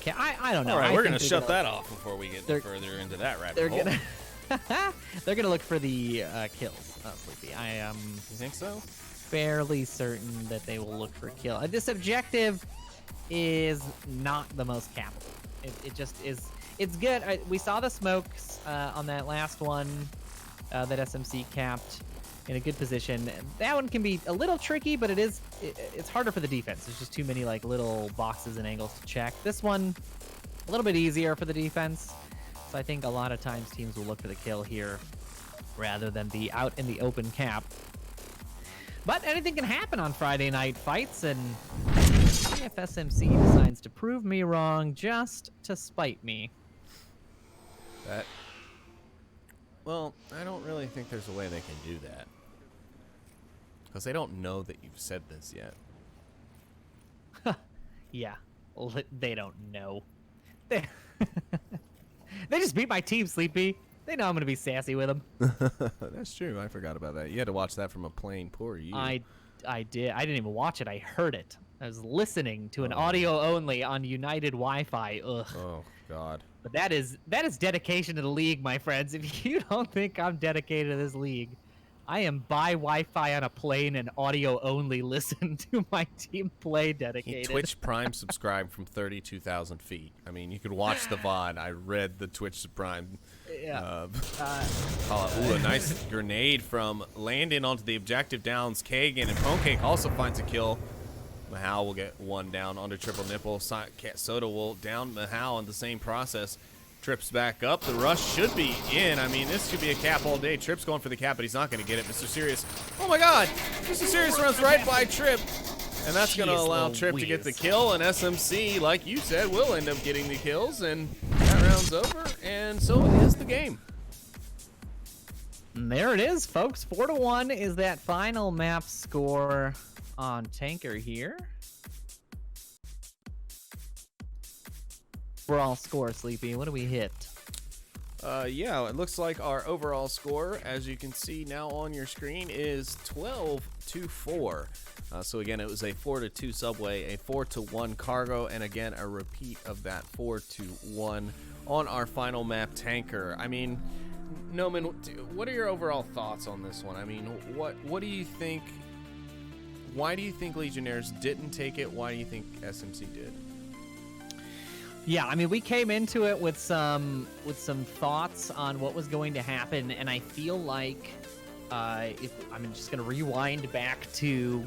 cap. I don't know.
All right, we're going to shut that off before we get further into that rabbit hole.
They're gonna look for the kills, Sleepy. I am.
You think so?
Fairly certain that they will look for kill. This objective is not the most capital. It just is. It's good. We saw the smokes on that last one that SMC capped in a good position. That one can be a little tricky, but it's harder for the defense. There's just too many like little boxes and angles to check. This one a little bit easier for the defense. So I think a lot of times teams will look for the kill here rather than be out in the open cap. But anything can happen on Friday night fights, and if SMC decides to prove me wrong just to spite me.
Well, I don't really think there's a way they can do that. Because they don't know that you've said this yet.
Yeah, they don't know. They just beat my team, Sleepy. They know I'm going to be sassy with them.
That's true. I forgot about that. You had to watch that from a plane. Poor you.
I did. I didn't even watch it. I heard it. I was listening to an audio only on United Wi-Fi. Ugh.
Oh, God.
But that is dedication to the league, my friends. If you don't think I'm dedicated to this league, I am by Wi-Fi on a plane and audio only listen to my team play dedicated.
He Twitch Prime subscribed from 32,000 feet. I mean, you could watch the VOD. I read the Twitch Prime.
Yeah.
Ooh, a nice grenade from Landon onto the objective downs. Kagan and Pwnecake also finds a kill. Mahal will get one down under triple nipple. Soda will down Mahal in the same process. Trips back up. The rush should be in. I mean, this should be a cap all day. Tripp's going for the cap, but he's not going to get it. Mr. Serious. Oh, my God. Mr. Serious runs right by Tripp. And that's going to allow Tripp to get the kill. And SMC, like you said, will end up getting the kills. And that round's over. And so it is the game.
And there it is, folks. 4-1 is that final map score on Tanker here. Overall score, Sleepy. What do we hit?
Yeah, it looks like our overall score, as you can see now on your screen, is 12-4. So again, it was a 4-2 Subway, a 4-1 Cargo, and again, a repeat of that 4-1 on our final map, Tanker. I mean, Noman, what are your overall thoughts on this one? I mean, what do you think? Why do you think Legionnaires didn't take it? Why do you think SMC did?
Yeah, I mean, we came into it with some thoughts on what was going to happen, and I feel like I'm just going to rewind back to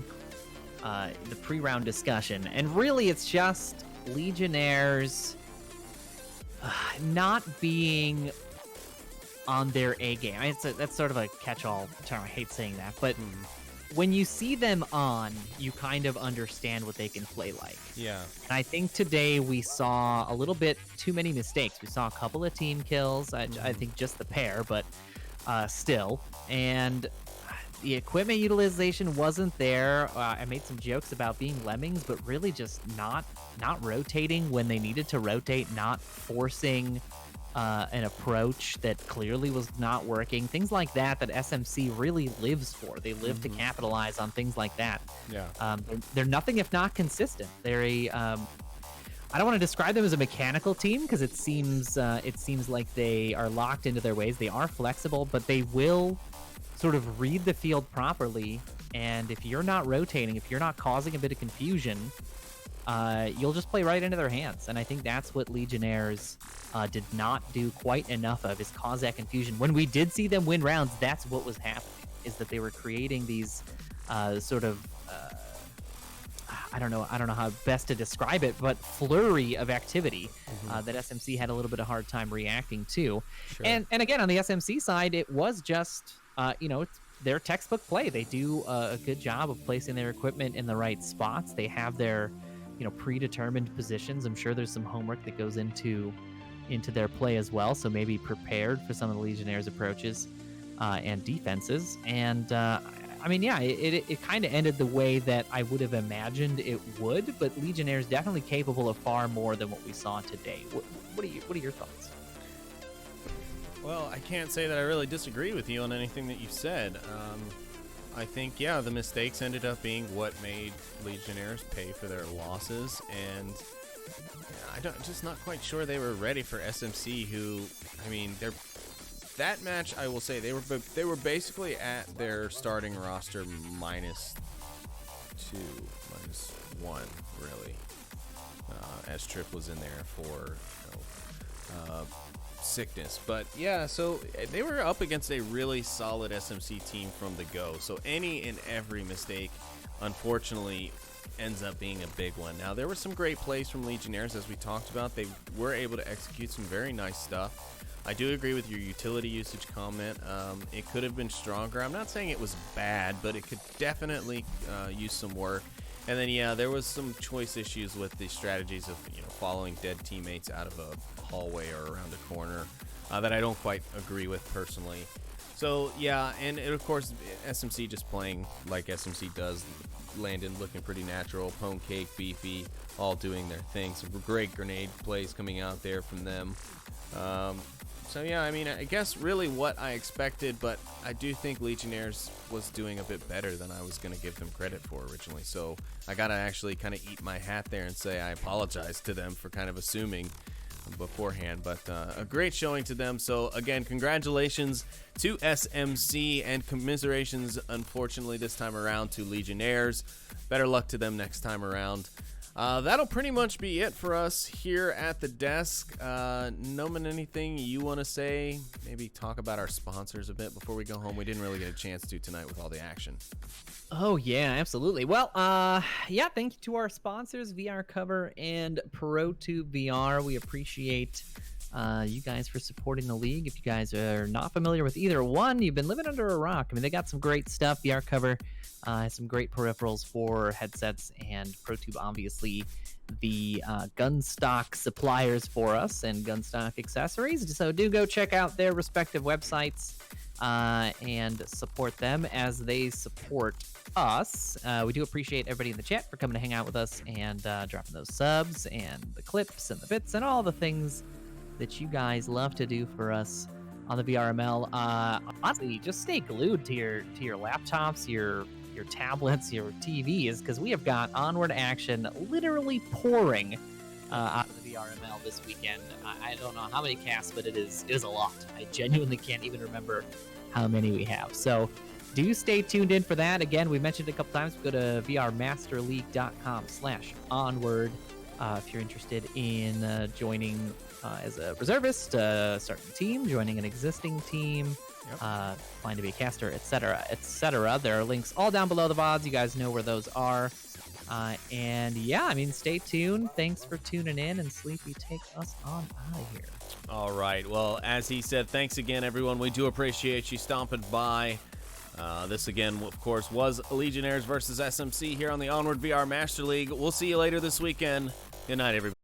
the pre-round discussion, and really it's just Legionnaires not being on their A game. That's sort of a catch-all term. I hate saying that, but when you see them on, you kind of understand what they can play like.
Yeah.
And I think today we saw a little bit too many mistakes. We saw a couple of team kills. I think just the pair, but still. And the equipment utilization wasn't there. I made some jokes about being lemmings, but really just not rotating when they needed to rotate, not forcing an approach that clearly was not working. Things like that SMC really lives for. They live to capitalize on things like that.
Yeah.
They're nothing if not consistent. They're a I don't want to describe them as a mechanical team because it seems like they are locked into their ways. They are flexible, but they will sort of read the field properly. And if you're not rotating, if you're not causing a bit of confusion, you'll just play right into their hands. And I think that's what Legionnaires did not do quite enough of, is cause that confusion. When we did see them win rounds, that's what was happening, is that they were creating these sort of I don't know how best to describe it, but flurry of activity that SMC had a little bit of hard time reacting to.
Sure.
And again, on the SMC side, it was just it's their textbook play. They do a good job of placing their equipment in the right spots. They have their predetermined positions. I'm sure there's some homework that goes into their play as well, so maybe prepared for some of the Legionnaires' approaches and defenses. And I mean, yeah, it kind of ended the way that I would have imagined it would, but Legionnaires definitely capable of far more than what we saw today. What are your thoughts?
Well, I can't say that I really disagree with you on anything that you said. I think, yeah, the mistakes ended up being what made Legionnaires pay for their losses, and just not quite sure they were ready for SMC, who, I mean, that match, I will say, they were basically at their starting roster -2, -1, really, as Trip was in there for sickness. But yeah, so they were up against a really solid SMC team from the go, so any and every mistake, unfortunately, ends up being a big one. Now, there were some great plays from Legionnaires, as we talked about. They were able to execute some very nice stuff. I do agree with your utility usage comment. It could have been stronger. I'm not saying it was bad, but it could definitely use some work. And then, yeah, there was some choice issues with the strategies of following dead teammates out of a hallway or around a corner that I don't quite agree with personally. So, yeah, and of course, SMC just playing like SMC does. Landon looking pretty natural, Pone Cake, Beefy, all doing their thing. Some great grenade plays coming out there from them. So yeah, I mean, I guess really what I expected, but I do think Legionnaires was doing a bit better than I was going to give them credit for originally. So I got to actually kind of eat my hat there and say I apologize to them for kind of assuming beforehand, but a great showing to them. So again, congratulations to SMC and commiserations, unfortunately, this time around to Legionnaires. Better luck to them next time around. That'll pretty much be it for us here at the desk. Noman, anything you want to say? Maybe talk about our sponsors a bit before we go home. We didn't really get a chance to tonight with all the action.
Oh, yeah, absolutely. Well, yeah, thank you to our sponsors, VR Cover and ProTube VR. We appreciate you guys for supporting the league. If you guys are not familiar with either one, you've been living under a rock. I mean, they got some great stuff. VR Cover has some great peripherals for headsets, and ProTube, obviously, the gun stock suppliers for us and gun stock accessories. So do go check out their respective websites and support them as they support us. We do appreciate everybody in the chat for coming to hang out with us and dropping those subs and the clips and the bits and all the things that you guys love to do for us on the VRML. Honestly, just stay glued to your laptops, your tablets, your TVs, because we have got Onward action literally pouring out of the VRML this weekend. I don't know how many casts, but it is a lot. I genuinely can't even remember how many we have. So do stay tuned in for that. Again, we mentioned it a couple times. Go to vrmasterleague.com/onward if you're interested in joining as a reservist, starting a team, joining an existing team, applying to be a caster, etc., etc. There are links all down below the VODs. You guys know where those are. And yeah, I mean, stay tuned. Thanks for tuning in, and Sleepy, take us on out of here.
All right. Well, as he said, thanks again, everyone. We do appreciate you stomping by. This, again, of course, was Legionnaires versus SMC here on the Onward VR Master League. We'll see you later this weekend. Good night, everybody.